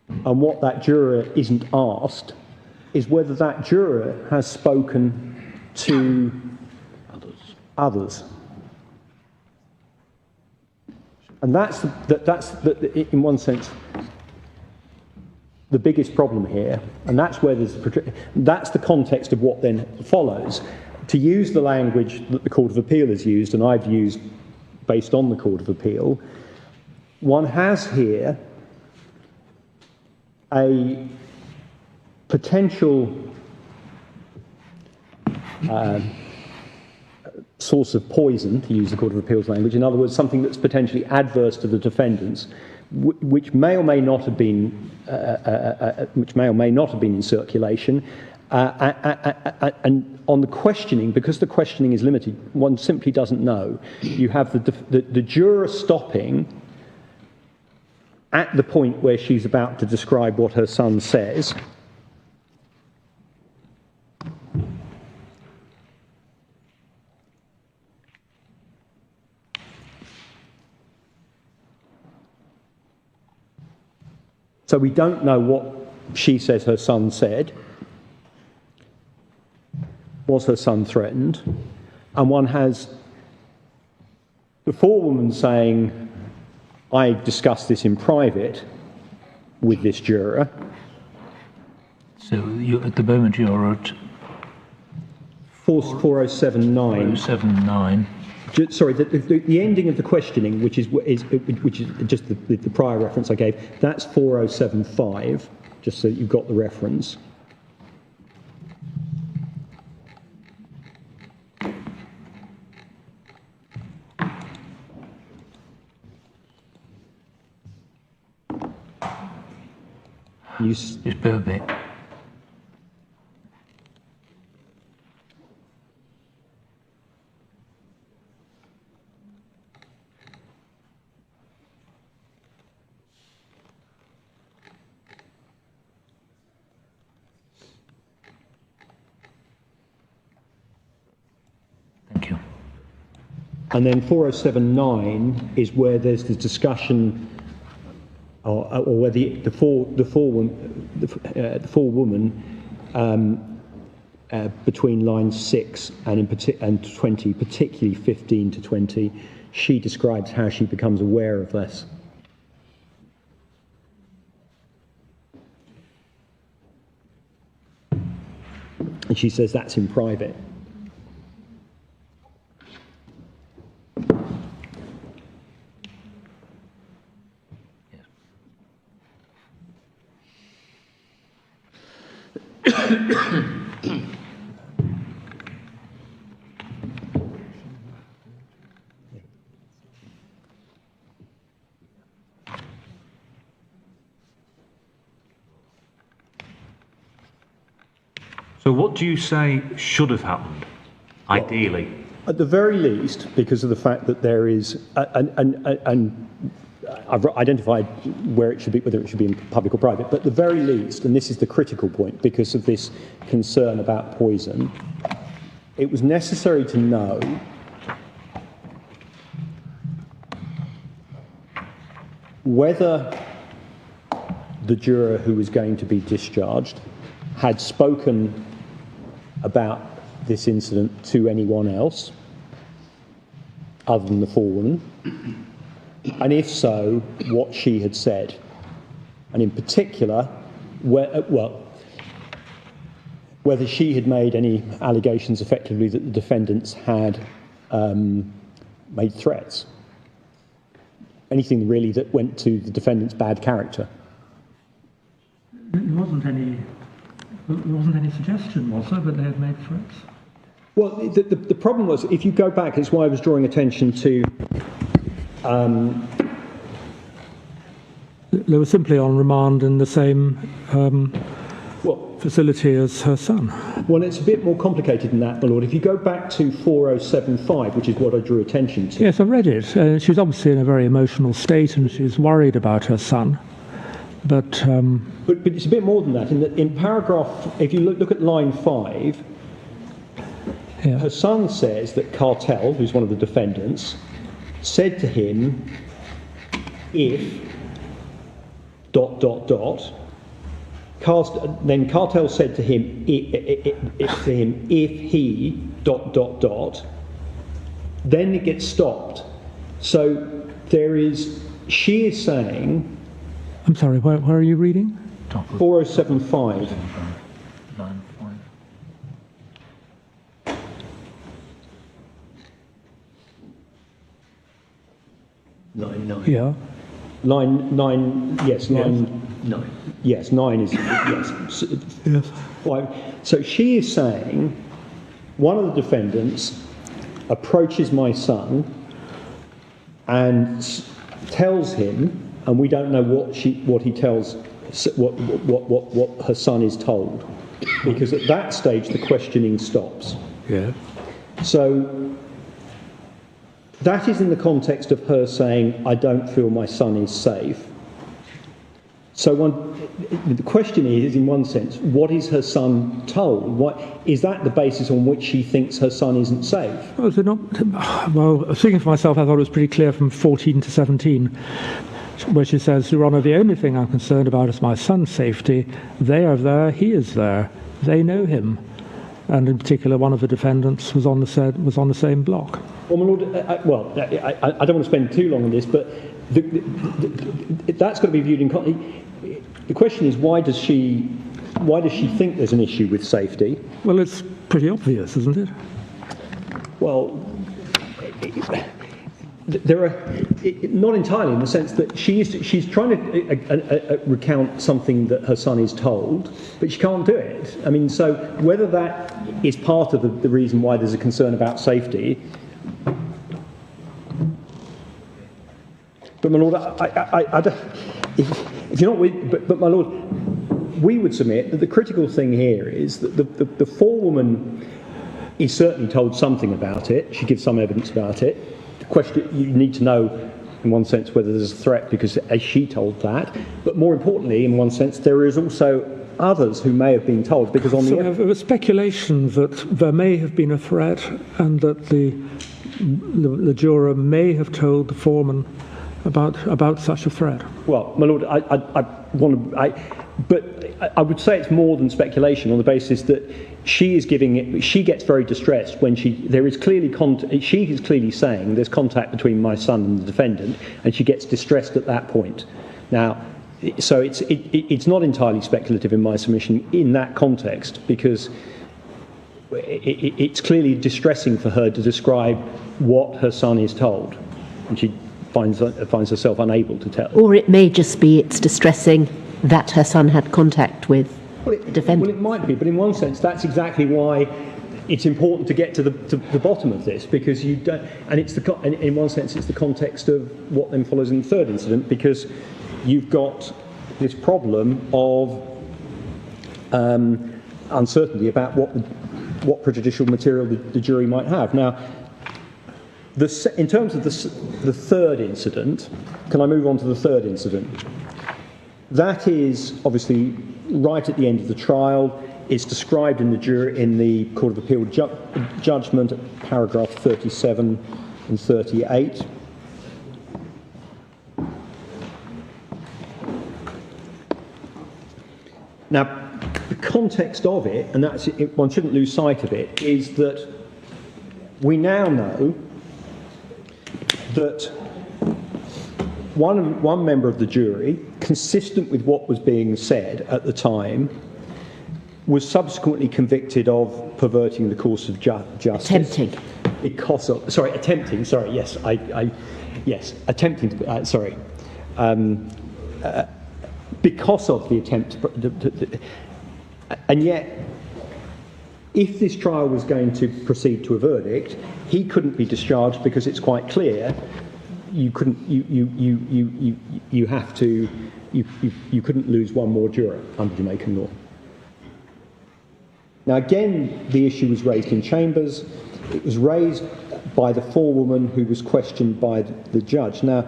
Speaker 4: and what that juror isn't asked, is whether that juror has spoken to others. And that's in one sense, the biggest problem here, and that's where that's the context of what then follows. To use the language that the Court of Appeal has used, and I've used based on the Court of Appeal, one has here a potential source of poison, to use the Court of Appeal's language, in other words, something that's potentially adverse to the defendants, which may or may not have been in circulation, and on the questioning, because the questioning is limited, one simply doesn't know. You have the juror stopping at the point where she's about to describe what her son says. So we don't know what she says her son said. Was her son threatened? And one has the forewoman saying, I discussed this in private with this juror.
Speaker 5: So at the moment you're at
Speaker 4: 4079.
Speaker 5: 079.
Speaker 4: Sorry, the ending of the questioning, which is just the prior reference I gave, that's 4075, just so you've got the reference.
Speaker 5: Just bear a bit. Thank you.
Speaker 4: And then 4079 is where there's the discussion, or where the forewoman between lines 6 and 20, particularly 15 to 20, she describes how she becomes aware of this. And she says that's in private.
Speaker 6: So what do you say should have happened, ideally?
Speaker 4: At the very least, because of the fact that there is, and I've identified where it should be, whether it should be in public or private, but at the very least, and this is the critical point, because of this concern about poison, it was necessary to know whether the juror who was going to be discharged had spoken about this incident to anyone else other than the forewoman, and if so, what she had said, and in particular, whether she had made any allegations effectively that the defendants had made threats, anything really that went to the defendant's bad character.
Speaker 7: There wasn't any suggestion, was there, that they had made threats?
Speaker 4: Well, the problem was, if you go back, it's why I was drawing attention to...
Speaker 7: They were simply on remand in the same facility as her son.
Speaker 4: Well, it's a bit more complicated than that, my lord. If you go back to 4075, which is what I drew attention to...
Speaker 7: Yes, I've read it. She was obviously in a very emotional state and she was worried about her son. But
Speaker 4: it's a bit more than that. In paragraph, if you look at line 5,
Speaker 7: yeah.
Speaker 4: Her son says that Kartel, who's one of the defendants, said to him, if... ... Then Kartel said to him, if he... ... Then it gets stopped. So there is... She is saying...
Speaker 7: I'm sorry, where are you reading?
Speaker 5: top of
Speaker 4: 4075.
Speaker 5: 95.
Speaker 7: Yeah.
Speaker 4: Line 9, yes, line,
Speaker 3: No.
Speaker 4: yes, 9 is, yes.
Speaker 7: Yes.
Speaker 4: Right. So she is saying one of the defendants approaches my son and tells him, and we don't know what he tells, what her son is told, because at that stage the questioning stops.
Speaker 7: Yeah.
Speaker 4: So that is in the context of her saying, I don't feel my son is safe. So the question is, in one sense, what is her son told? Is that the basis on which she thinks her son isn't safe?
Speaker 7: Well, thinking for myself, I thought it was pretty clear from 14 to 17, where she says, Your Honour, the only thing I'm concerned about is my son's safety. They are there, he is there. They know him. And in particular, one of the defendants was on the same block.
Speaker 4: Well, my Lord, I don't want to spend too long on this, but that's got to be viewed in context. The question is, why does she think there's an issue with safety?
Speaker 7: Well, it's pretty obvious, isn't it?
Speaker 4: Well, there are not entirely, in the sense that she's trying to recount something that her son is told, but she can't do it. I mean, so whether that is part of the reason why there's a concern about safety. But my Lord, I don't, if you're not with, but my Lord, we would submit that the critical thing here is that the forewoman is certainly told something about it. She gives some evidence about it. The question, you need to know, in one sense, whether there's a threat because she told that. But more importantly, in one sense, there is also others who may have been told, because on
Speaker 7: So there was speculation that there may have been a threat and that the juror may have told the foreman about such a threat.
Speaker 4: Well, my Lord, but I would say it's more than speculation on the basis that she is giving it. She gets very distressed when she is clearly saying there's contact between my son and the defendant, and she gets distressed at that point. Now, so it's not entirely speculative in my submission in that context, because it's clearly distressing for her to describe what her son is told, and she finds herself unable to tell.
Speaker 2: Or it may just be it's distressing that her son had contact with the defendant.
Speaker 4: Well, it might be, but in one sense, that's exactly why it's important to get to the bottom of this, because you don't. And in one sense, it's the context of what then follows in the third incident, because you've got this problem of uncertainty about what prejudicial material the jury might have. Now, in terms of the third incident, can I move on to the third incident? That is obviously right at the end of the trial. It's described in the Court of Appeal judgment, paragraph 37 and 38. Now, the context of it, and one shouldn't lose sight of it, is that we now know that one member of the jury, consistent with what was being said at the time, was subsequently convicted of perverting the course of justice.
Speaker 2: Attempting.
Speaker 4: Attempting. Sorry, yes, attempting. Because of the attempt, and yet, if this trial was going to proceed to a verdict, he couldn't be discharged because it's quite clear you couldn't. You have to. You couldn't lose one more juror under Jamaican law. Now, again, the issue was raised in chambers. It was raised by the forewoman who was questioned by the judge. Now,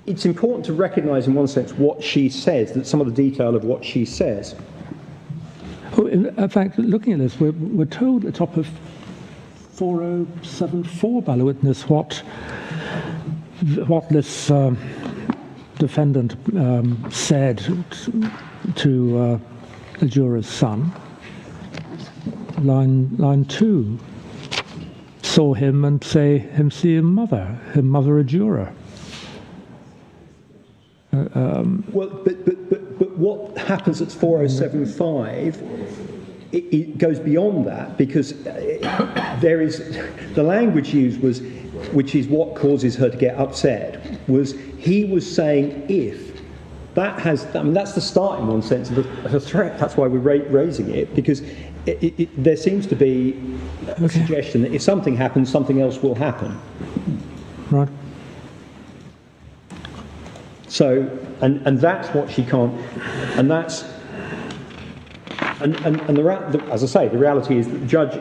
Speaker 4: it's important to recognise, in one sense, what she says, that some of the detail of what she says.
Speaker 7: Oh, in fact, looking at this, we're told at the top of 4074 by the witness what this defendant said to the juror's son. Line 2, saw him and see him mother a juror.
Speaker 4: Well, but what happens at 4075, it goes beyond that, because there is, the language used was, which is what causes her to get upset, was he was saying if. That has, I mean, that's the start in one sense of a threat. That's why we're raising it, because there seems to be a suggestion that if something happens, something else will happen.
Speaker 7: Right.
Speaker 4: So, and that's what she can't, and that's, as I say, the reality is that the judge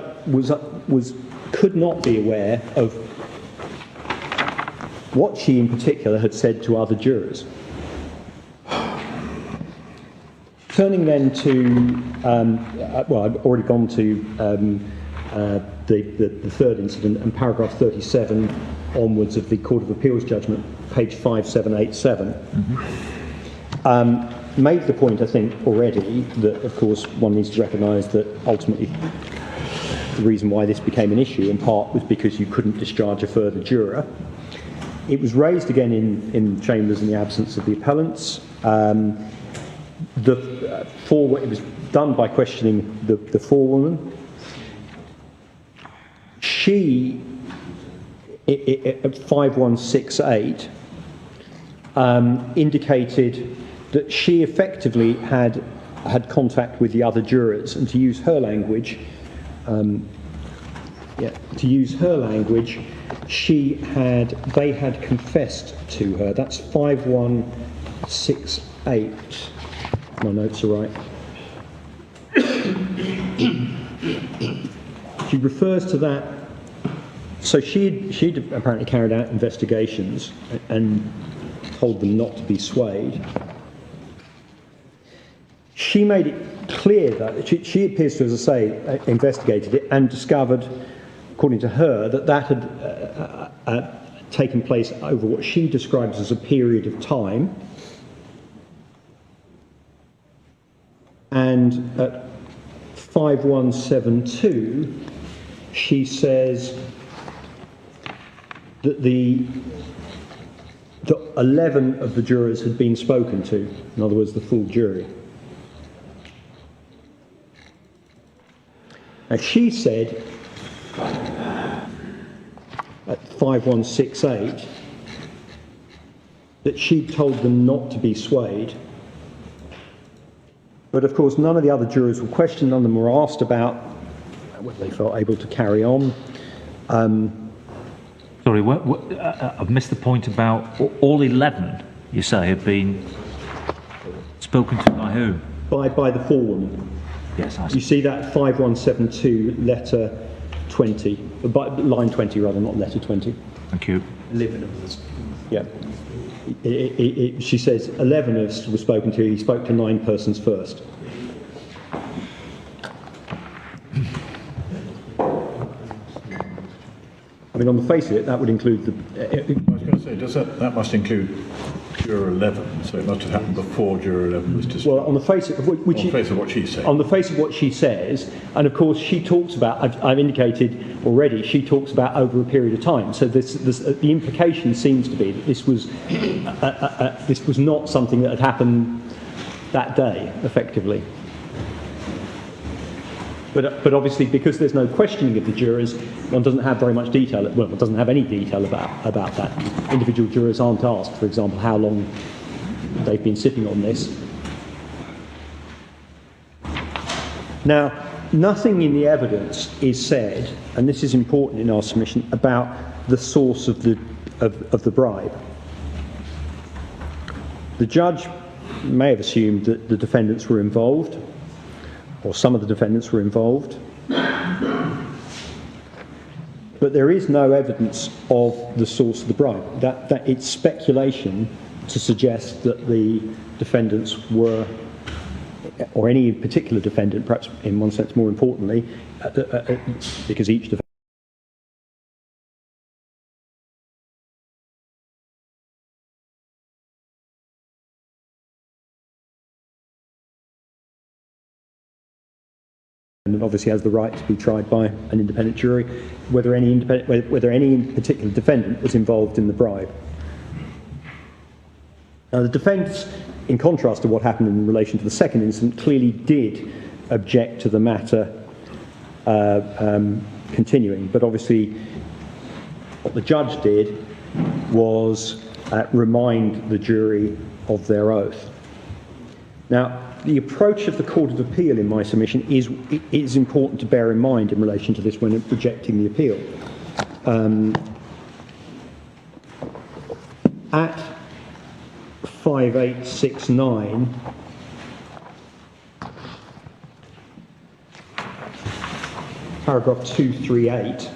Speaker 4: could not be aware of what she in particular had said to other jurors. Turning then to, well, I've already gone to the third incident, and paragraph 37 onwards of the Court of Appeals judgment, page 5787, made the point, I think, already that, of course, one needs to recognise that ultimately the reason why this became an issue in part was because you couldn't discharge a further juror. It was raised again in chambers in the absence of the appellants. It was done by questioning the forewoman. She, at 5168, indicated that she effectively had contact with the other jurors, and to use her language, they had confessed to her. That's 5168. My notes are right. She refers to that. So she'd apparently carried out investigations and told them not to be swayed. She made it clear that she appears to, as I say, investigated it and discovered, according to her, that had taken place over what she describes as a period of time. And at 5172, she says that the 11 of the jurors had been spoken to, in other words, the full jury. Now, she said at 5168 that she'd told them not to be swayed. But of course, none of the other jurors were questioned, none of them were asked about whether they felt able to carry on.
Speaker 6: Sorry, I've missed the point about all 11, you say, have been spoken to by whom?
Speaker 4: By the forewoman.
Speaker 6: Yes, I see.
Speaker 4: You see that 5172, letter 20, line 20 rather, not letter 20.
Speaker 6: Thank you.
Speaker 3: 11 of us.
Speaker 4: Yeah. She says 11 of us were spoken to. He spoke to 9 persons first. I mean, on the face of it, that would include the.
Speaker 8: I was going to say, that must include juror 11? So it must have happened before juror 11 was discharged.
Speaker 4: Well, on the face of
Speaker 8: on the face of what she said.
Speaker 4: On the face of what she says, and of course she talks about. I've indicated already. She talks about over a period of time. So the implication seems to be that this was not something that had happened that day, effectively. But obviously, because there's no questioning of the jurors, one doesn't have very much detail. Well, one doesn't have any detail about that. Individual jurors aren't asked, for example, how long they've been sitting on this. Now, nothing in the evidence is said, and this is important in our submission, about the source of the bribe. The judge may have assumed that the defendants were involved, or some of the defendants were involved, but there is no evidence of the source of the bribe. That it's speculation to suggest that the defendants were, or any particular defendant, perhaps in one sense more importantly, because each defendant obviously has the right to be tried by an independent jury, whether any particular defendant was involved in the bribe. Now, the defence, in contrast to what happened in relation to the second incident, clearly did object to the matter continuing, but obviously what the judge did was remind the jury of their oath. Now, the approach of the Court of Appeal in my submission is important to bear in mind in relation to this when rejecting the appeal. At 5869, paragraph 238,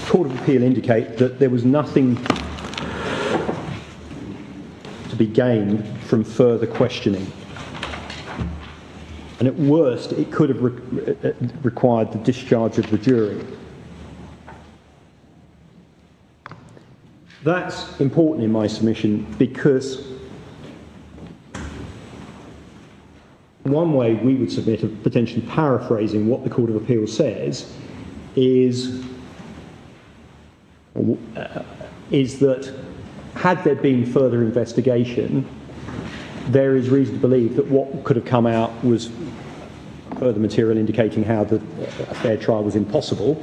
Speaker 4: Court of Appeal indicate that there was nothing to be gained from further questioning. And at worst, it could have required the discharge of the jury. That's important in my submission because one way we would submit of potentially paraphrasing what the Court of Appeal says is that had there been further investigation, there is reason to believe that what could have come out was further material indicating how a fair trial was impossible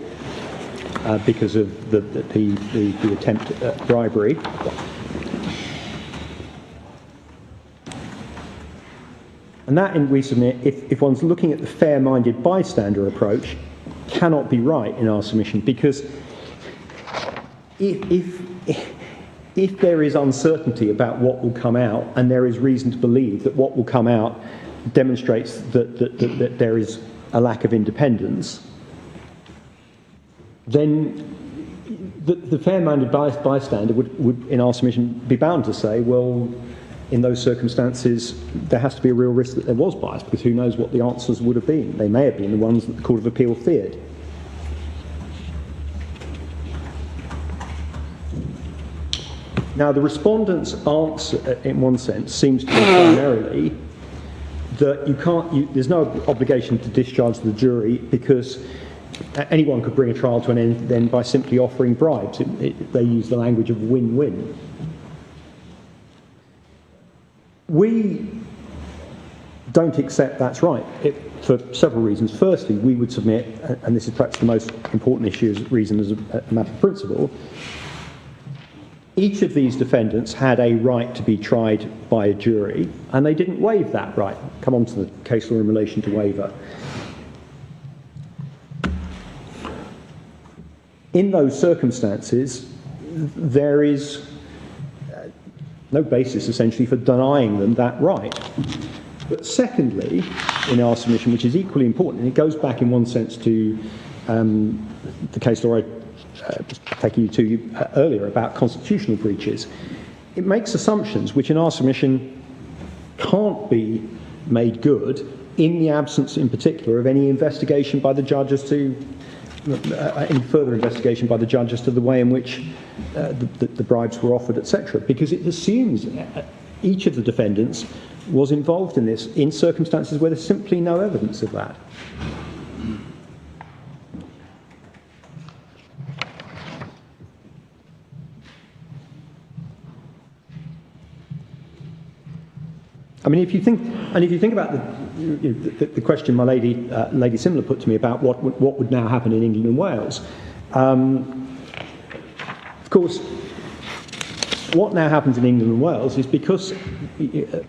Speaker 4: because of the attempt at bribery. And that, we submit, if one's looking at the fair-minded bystander approach, cannot be right in our submission, because if there is uncertainty about what will come out, and there is reason to believe that what will come out demonstrates that there is a lack of independence, then the fair-minded bystander would, in our submission, be bound to say, well, in those circumstances, there has to be a real risk that there was bias, because who knows what the answers would have been. They may have been the ones that the Court of Appeal feared. Now, the respondent's answer, in one sense, seems to be primarily that there's no obligation to discharge the jury because anyone could bring a trial to an end then by simply offering bribes. They use the language of win-win. We don't accept that's right for several reasons. Firstly, we would submit, and this is perhaps the most important reason as a matter of principle, each of these defendants had a right to be tried by a jury, and they didn't waive that right. Come on to the case law in relation to waiver. In those circumstances, there is no basis, essentially, for denying them that right. But secondly, in our submission, which is equally important, and it goes back in one sense to the case law I was taking you to earlier about constitutional breaches, it makes assumptions which in our submission can't be made good in the absence, in particular, of any investigation by the judge as to any further investigation by the judge as to the way in which the bribes were offered, etc., because it assumes each of the defendants was involved in this in circumstances where there's simply no evidence of that. I mean, if you think about the question my Lady Simler put to me about what would now happen in England and Wales, of course, what now happens in England and Wales is because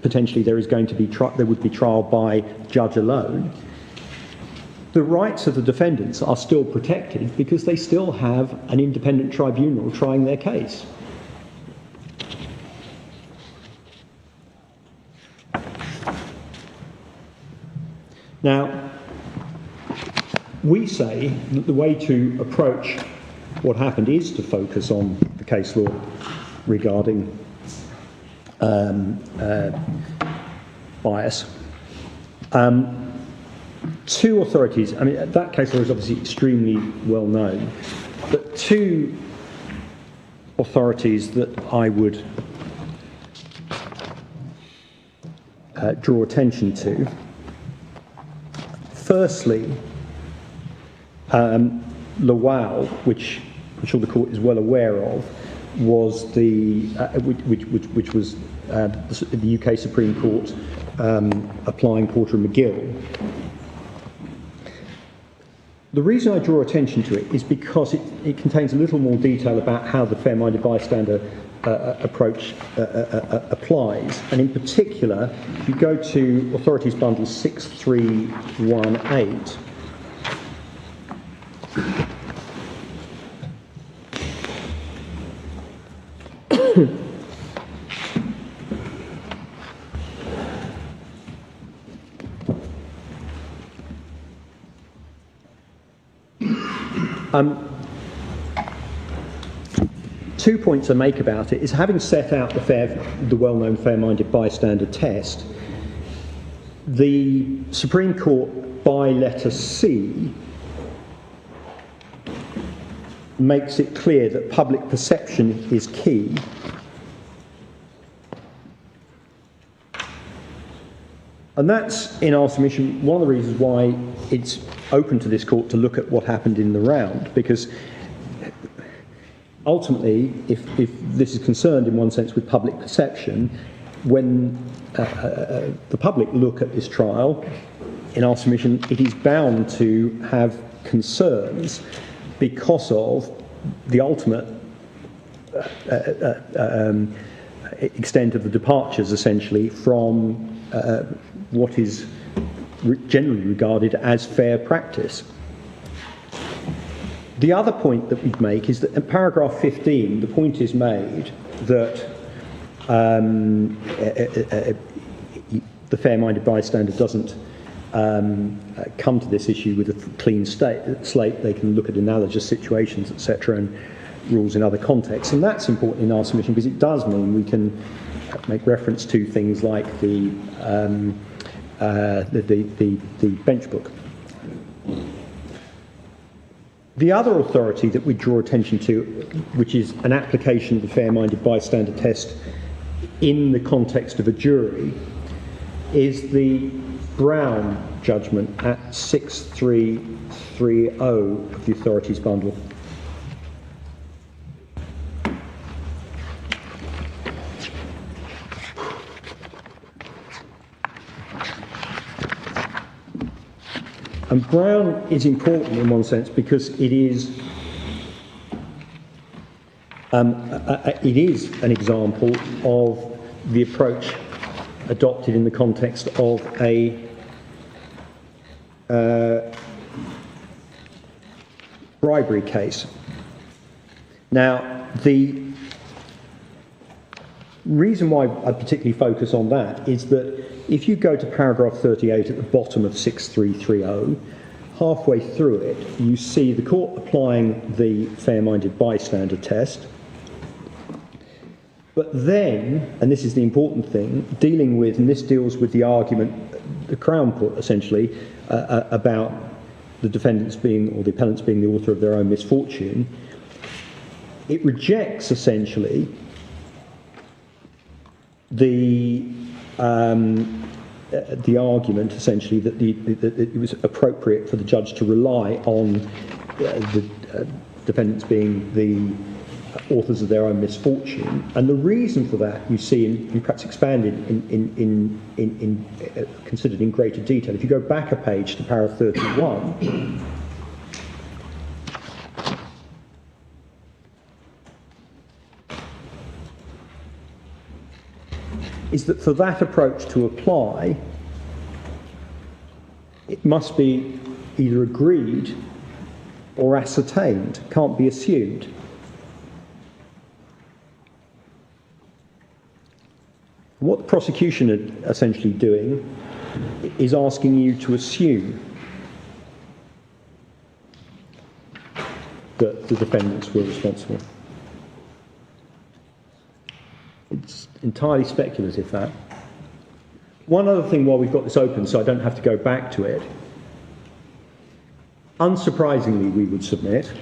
Speaker 4: potentially there would be trial by judge alone. The rights of the defendants are still protected because they still have an independent tribunal trying their case. Now, we say that the way to approach what happened is to focus on the case law regarding bias. Two authorities, I mean, that case law is obviously extremely well known, but two authorities that I would draw attention to. Firstly, Lawal, which I'm sure the court is well aware of, was the which was the UK Supreme Court applying Porter and McGill. The reason I draw attention to it is because it contains a little more detail about how the fair-minded bystander approach applies, and in particular, if you go to Authorities Bundle 6318, two points I make about it is, having set out the well-known fair-minded bystander test, the Supreme Court, by letter C, makes it clear that public perception is key. And that's, in our submission, one of the reasons why it's open to this court to look at what happened in the round, because ultimately, if this is concerned in one sense with public perception, when the public look at this trial, in our submission, it is bound to have concerns because of the ultimate extent of the departures, essentially, from what is generally regarded as fair practice. The other point that we'd make is that in paragraph 15, the point is made that the fair-minded bystander doesn't come to this issue with a clean slate. They can look at analogous situations, etc., and rules in other contexts. And that's important in our submission because it does mean we can make reference to things like the bench book. The other authority that we draw attention to, which is an application of the fair-minded bystander test in the context of a jury, is the Brown judgment at 6330 of the Authorities Bundle. And Brown is important in one sense because it is an example of the approach adopted in the context of a bribery case. Now, the reason why I particularly focus on that is that if you go to paragraph 38 at the bottom of 6330, halfway through it, you see the court applying the fair-minded bystander test, but then, and this is the important thing, dealing with, and this deals with the argument the Crown put essentially about the defendants being, or the appellants being, the author of their own misfortune. It rejects essentially the argument essentially that it was appropriate for the judge to rely on the defendants being the authors of their own misfortune, and the reason for that you see in perhaps expanded in considered in greater detail. If you go back a page to paragraph 31. Is that for that approach to apply, it must be either agreed or ascertained, can't be assumed. What the prosecution are essentially doing is asking you to assume that the defendants were responsible. It's entirely speculative, that. One other thing while we've got this open, so I don't have to go back to it. Unsurprisingly, we would submit,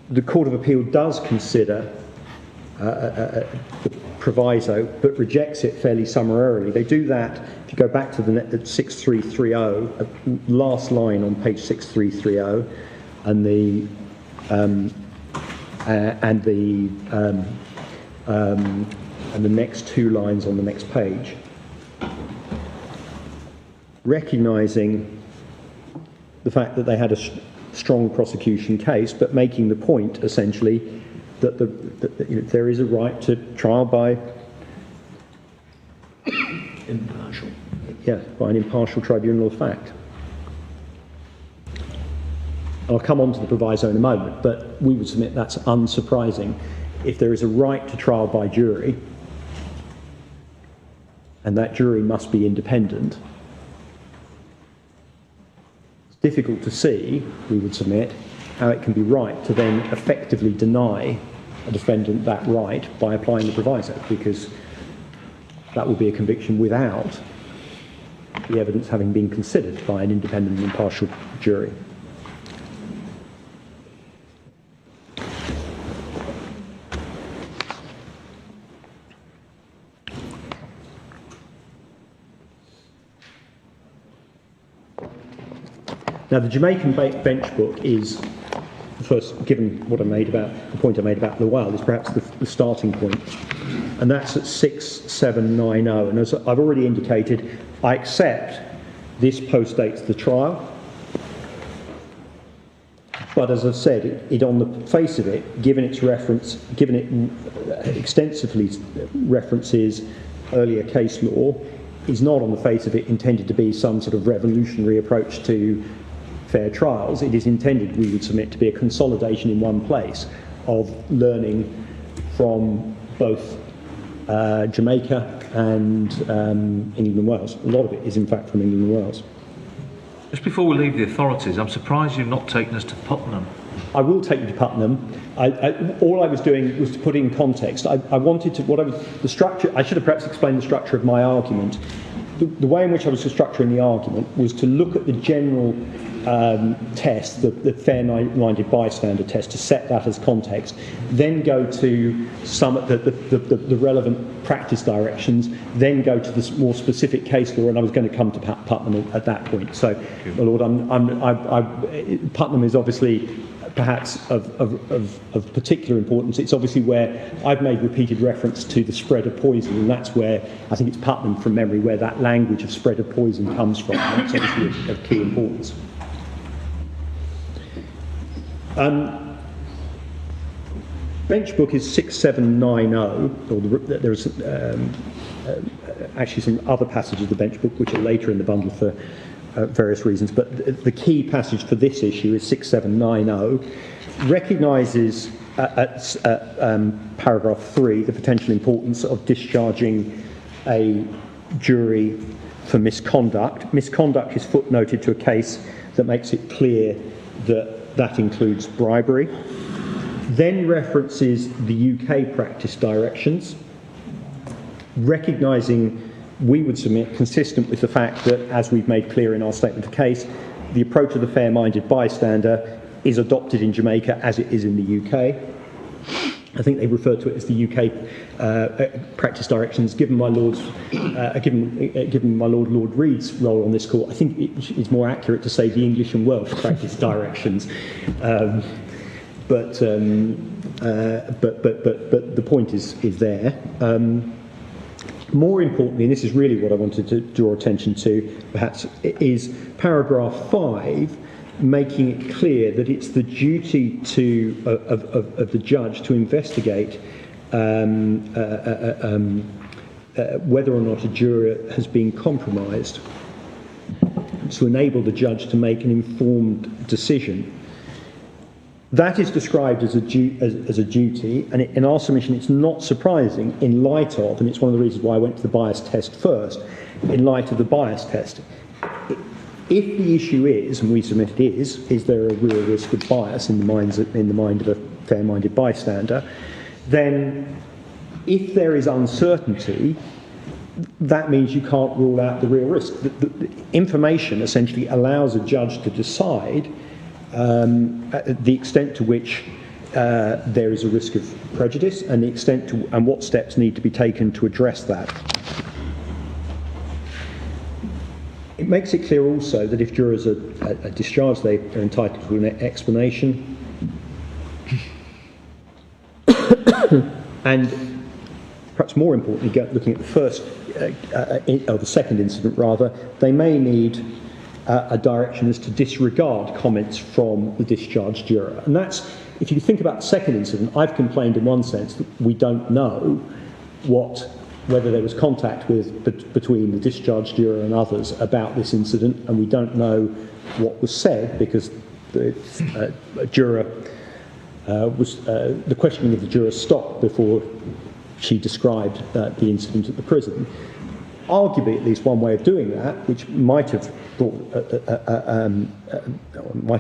Speaker 4: the Court of Appeal does consider the proviso, but rejects it fairly summarily. They do that, if you go back to the 6330, last line on page 6330, and the and the next two lines on the next page, recognising the fact that they had a strong prosecution case, but making the point essentially that there is a right to trial by
Speaker 3: Impartial.
Speaker 4: by an impartial tribunal of fact. I'll come on to the proviso in a moment, but we would submit that's unsurprising. If there is a right to trial by jury, and that jury must be independent, it's difficult to see, we would submit, how it can be right to then effectively deny a defendant that right by applying the proviso, because that would be a conviction without the evidence having been considered by an independent and impartial jury. Now, the Jamaican bench book is, first, given what I made about the point I made about Lowell, is perhaps the starting point, and that's at 6790. And as I've already indicated, I accept this postdates the trial, but as I've said, it on the face of it, given its reference, given it extensively references earlier case law, is not on the face of it intended to be some sort of revolutionary approach to fair trials. It is intended, we would submit, to be a consolidation in one place of learning from both Jamaica and England and Wales. A lot of it is in fact from England and Wales.
Speaker 6: Just before we leave the authorities, I'm surprised you've not taken us to Putnam.
Speaker 4: I will take you to Putnam. All I was doing was to put in context. I wanted to, the structure, I should have perhaps explained the structure of my argument. The way in which I was structuring the argument was to look at the general test, the fair-minded bystander test, to set that as context, then go to some of the relevant practice directions, then go to the more specific case law, and I was going to come to Putnam at that point. So, my Lord, Putnam is obviously perhaps of particular importance. It's obviously where I've made repeated reference to the spread of poison, and that's where I think it's Putnam from memory where that language of spread of poison comes from. That's obviously of key importance. Bench book is 6790, or there's actually some other passages of the bench book which are later in the bundle for various reasons, but the key passage for this issue is 6790, recognises at paragraph 3 the potential importance of discharging a jury for misconduct. Misconduct is footnoted to a case that makes it clear that includes bribery. Then references the UK practice directions, recognising, we would submit, consistent with the fact that, as we've made clear in our statement of case, the approach of the fair-minded bystander is adopted in Jamaica as it is in the UK. I think they refer to it as the UK practice directions. Given my Lord's, given my Lord Reed's role on this court, I think it's more accurate to say the English and Welsh practice directions. But the point is there. More importantly, and this is really what I wanted to draw attention to, perhaps, is paragraph 5, making it clear that it's the duty of the judge to investigate whether or not a juror has been compromised, to enable the judge to make an informed decision. That is described as a duty, and in our submission it's not surprising in light of, and it's one of the reasons why I went to the bias test first, in light of the bias test. If the issue is, and we submit it is there a real risk of bias in the mind of a fair-minded bystander, then if there is uncertainty, that means you can't rule out the real risk. The information essentially allows a judge to decide the extent to which there is a risk of prejudice and the extent to, and what steps need to be taken to address that. It makes it clear also that if jurors are discharged, they are entitled to an explanation. And perhaps more importantly, looking at the first, or the second incident rather, they may need a direction as to disregard comments from the discharged juror. And that's, if you think about the second incident, I've complained in one sense that we don't know whether there was contact between the discharged juror and others about this incident, and we don't know what was said because the questioning of the juror stopped before she described the incident at the prison. Arguably, at least one way of doing that, which might have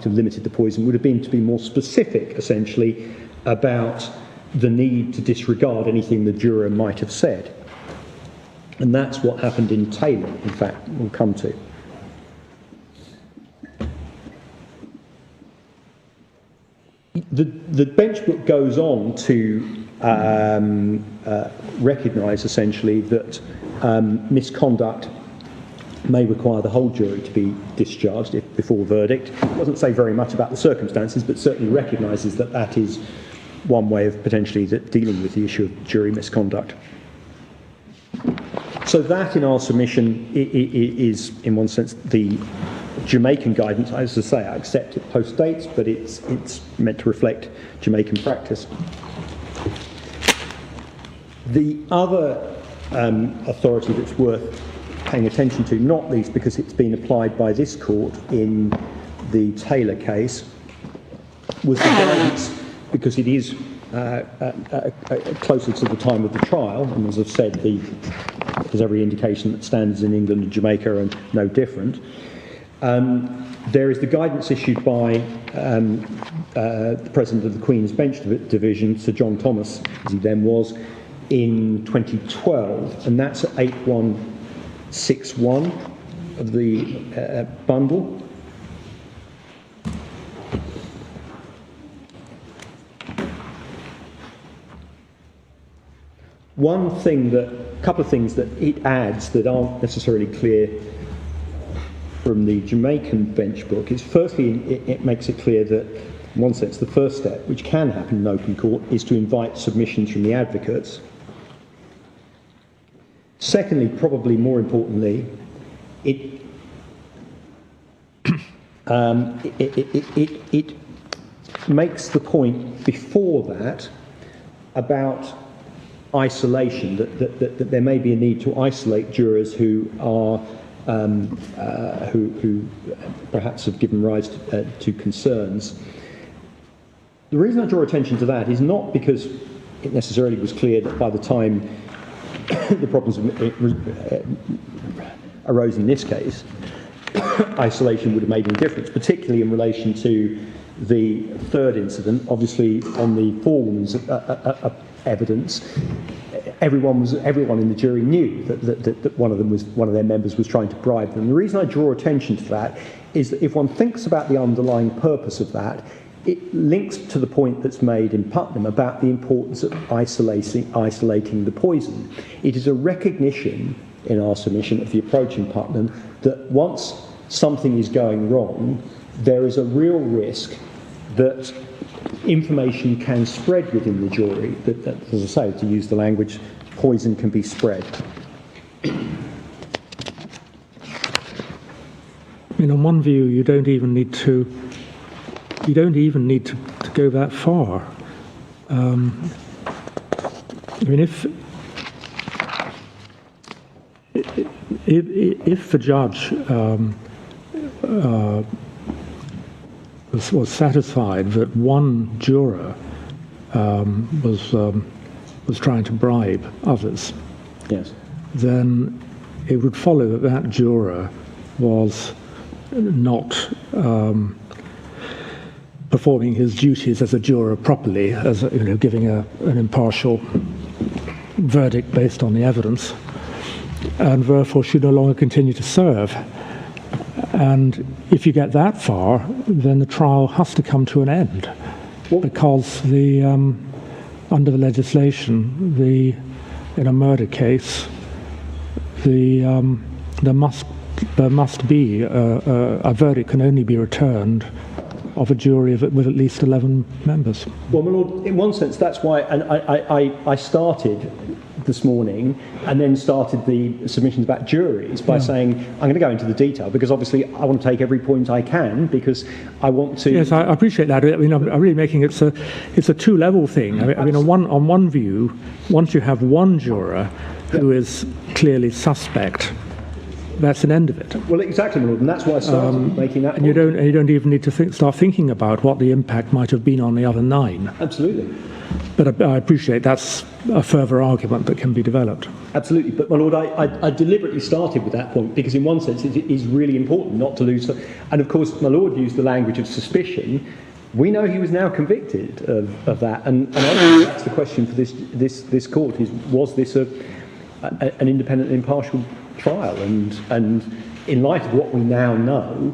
Speaker 4: limited the poison, would have been to be more specific, essentially, about the need to disregard anything the juror might have said. And that's what happened in Taylor, in fact, we'll come to. The bench book goes on to recognise, essentially, that misconduct may require the whole jury to be discharged before verdict. It doesn't say very much about the circumstances, but certainly recognises that that is one way of potentially dealing with the issue of jury misconduct. So that, in our submission, is, in one sense, the Jamaican guidance. As I say, I accept it post-dates, but it's meant to reflect Jamaican practice. The other authority that's worth paying attention to, not least because it's been applied by this court in the Taylor case, was the guidance, because it is closer to the time of the trial, and as I've said, there's every indication that standards in England and Jamaica are no different. There is the guidance issued by the President of the Queen's Bench Division, Sir John Thomas, as he then was, in 2012, and that's at 8161 of the bundle. A couple of things that it adds that aren't necessarily clear from the Jamaican bench book is, firstly, it makes it clear that, in one sense, the first step, which can happen in open court, is to invite submissions from the advocates. Secondly, probably more importantly, it makes the point before that about isolation, that there may be a need to isolate jurors who are who perhaps have given rise to concerns. The reason I draw attention to that is not because it necessarily was clear that by the time the problems arose in this case, isolation would have made any difference, particularly in relation to the third incident. Obviously, on the forewoman's evidence, everyone in the jury knew that one of their members was trying to bribe them. The reason I draw attention to that is that if one thinks about the underlying purpose of that, it links to the point that's made in Putnam about the importance of isolating the poison. It is a recognition in our submission of the approach in Putnam that once something is going wrong, there is a real risk that information can spread within the jury, that, as I say, to use the language, poison can be spread.
Speaker 7: I mean, on one view, you don't even need to go that far. I mean, if the judge was satisfied that one juror was trying to bribe others,
Speaker 4: Yes.
Speaker 7: then it would follow that that juror was not performing his duties as a juror properly, as giving an impartial verdict based on the evidence, and therefore should no longer continue to serve. And if you get that far, then the trial has to come to an end, because under the legislation, in a murder case, there must be a verdict can only be returned of a jury with at least 11 members.
Speaker 4: Well, my lord, in one sense, that's why, and I started this morning and then started the submissions about juries by saying I'm going to go into the detail because obviously I want to take every point I can because I want to.
Speaker 7: Yes, I appreciate that. I mean, I'm really making it's a two-level thing. I mean, on one view, once you have one juror who is clearly suspect, that's an end of it.
Speaker 4: Well, exactly, my lord, and that's why I started making that.
Speaker 7: And you don't even need to start thinking about what the impact might have been on the other 9.
Speaker 4: Absolutely.
Speaker 7: But I appreciate that's a further argument that can be developed.
Speaker 4: Absolutely, but my lord, I deliberately started with that point because in one sense it is really important not to lose. And of course, my lord used the language of suspicion. We know he was now convicted of that, and I think that's the question for this court: was this an independent and impartial trial? And in light of what we now know,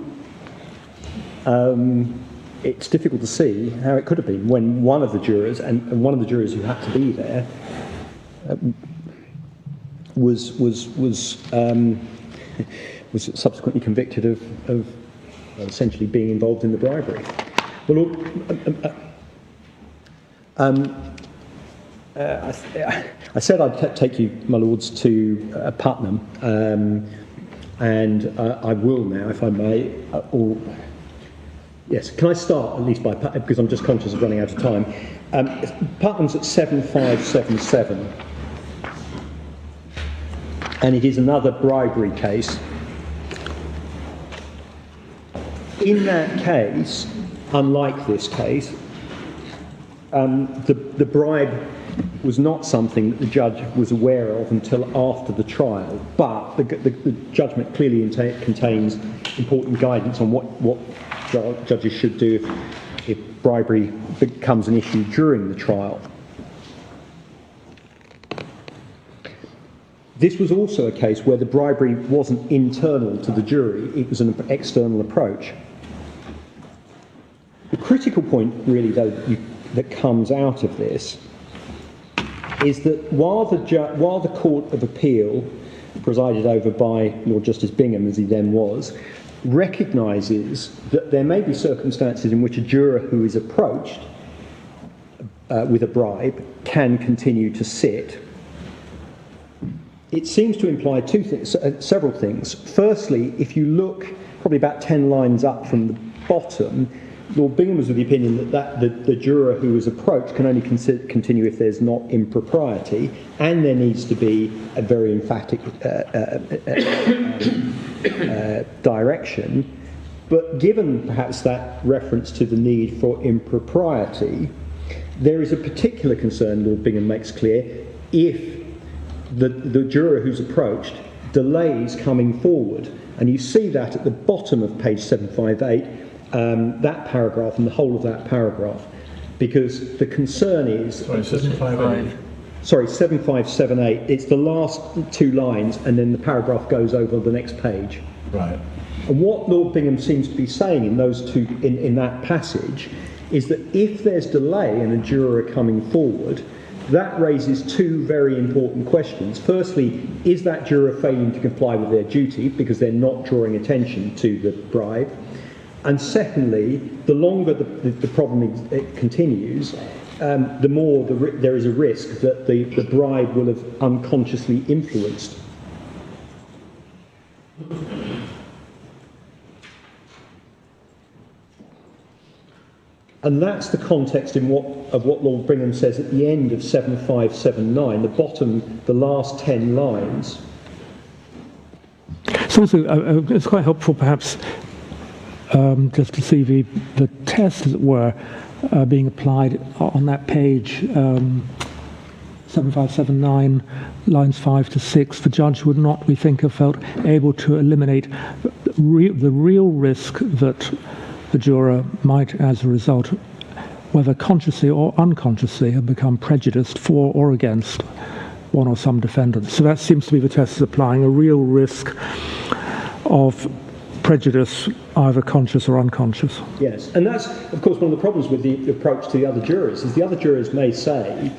Speaker 4: it's difficult to see how it could have been when one of the jurors, and one of the jurors who had to be there, was subsequently convicted of essentially being involved in the bribery. Well, look, I said I'd take you, my lords, to Putnam, and I will now, if I may. Yes, can I start at least by Putnam, because I'm just conscious of running out of time. Putnam's at 7577, and it is another bribery case. In that case, unlike this case, the bribe was not something that the judge was aware of until after the trial, but the judgment clearly contains important guidance on what judges should do if bribery becomes an issue during the trial. This was also a case where the bribery wasn't internal to the jury, it was an external approach. The critical point, really, though, that comes out of this is that while the Court of Appeal, presided over by Lord Justice Bingham, as he then was, recognises that there may be circumstances in which a juror who is approached with a bribe can continue to sit, it seems to imply several things. Firstly, if you look probably about 10 lines up from the bottom, Lord Bingham was of the opinion that the juror who is approached can only continue if there's not impropriety, and there needs to be a very emphatic direction. But given perhaps that reference to the need for impropriety, there is a particular concern, Lord Bingham makes clear, if the juror who's approached delays coming forward. And you see that at the bottom of page 758, that paragraph and the whole of that paragraph, because the concern is...
Speaker 8: Sorry, 758.
Speaker 4: Sorry, 7578. It's the last 2 lines, and then the paragraph goes over the next page.
Speaker 8: Right.
Speaker 4: And what Lord Bingham seems to be saying in those two, in that passage, is that if there's delay in a juror coming forward, that raises 2 very important questions. Firstly, is that juror failing to comply with their duty because they're not drawing attention to the bribe? And secondly, the longer the problem continues, the more there is a risk that the bribe will have unconsciously influenced. And that's the context of what Lord Bingham says at the end of 7579, the bottom, the last 10 lines.
Speaker 7: It's also it's quite helpful, perhaps, just to see the test, as it were, being applied on that page, 7579, lines 5 to 6. The judge would not, we think, have felt able to eliminate the real risk that the juror might, as a result, whether consciously or unconsciously, have become prejudiced for or against one or some defendant. So that seems to be the test is applying a real risk of prejudice, either conscious or unconscious.
Speaker 4: Yes, and that's, of course, one of the problems with the approach to the other jurors, is the other jurors may say,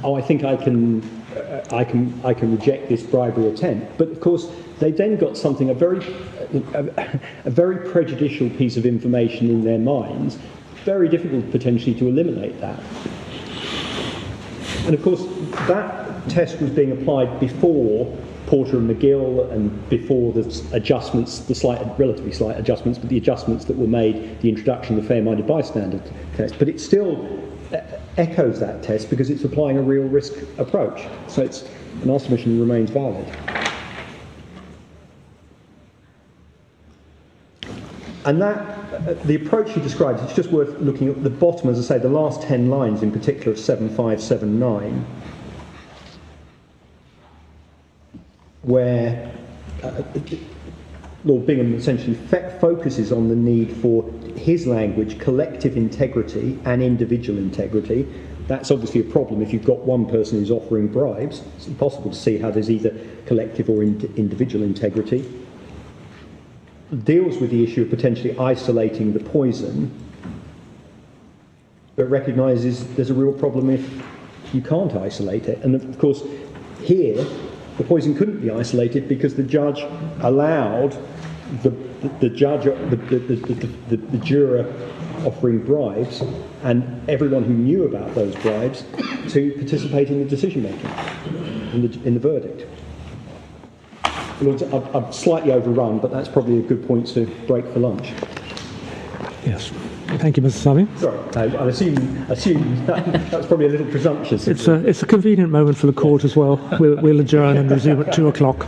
Speaker 4: oh, I think I can I can reject this bribery attempt. But of course, they then got something, a very prejudicial piece of information in their minds, very difficult potentially to eliminate that. And of course, that test was being applied before Porter and McGill and before the adjustments, relatively slight adjustments, but the adjustments that were made, the introduction of the fair-minded bystander test. But it still echoes that test because it's applying a real risk approach. So our submission remains valid. And that, the approach he describes, it's just worth looking at the bottom, as I say, the last 10 lines in particular of 7579, where Lord Bingham essentially focuses on the need for his language, collective integrity and individual integrity. That's obviously a problem if you've got one person who's offering bribes. It's impossible to see how there's either collective or individual integrity. Deals with the issue of potentially isolating the poison, but recognises there's a real problem if you can't isolate it. And of course, here, the poison couldn't be isolated because the judge allowed the juror offering bribes and everyone who knew about those bribes to participate in the decision making, in the verdict. I'm slightly overrun, but that's probably a good point to break for lunch.
Speaker 7: Yes. Thank you, Mr. Sully.
Speaker 4: Sorry, I assume that's probably a little presumptuous.
Speaker 7: It's a convenient moment for the court as well. We'll adjourn and resume at 2:00.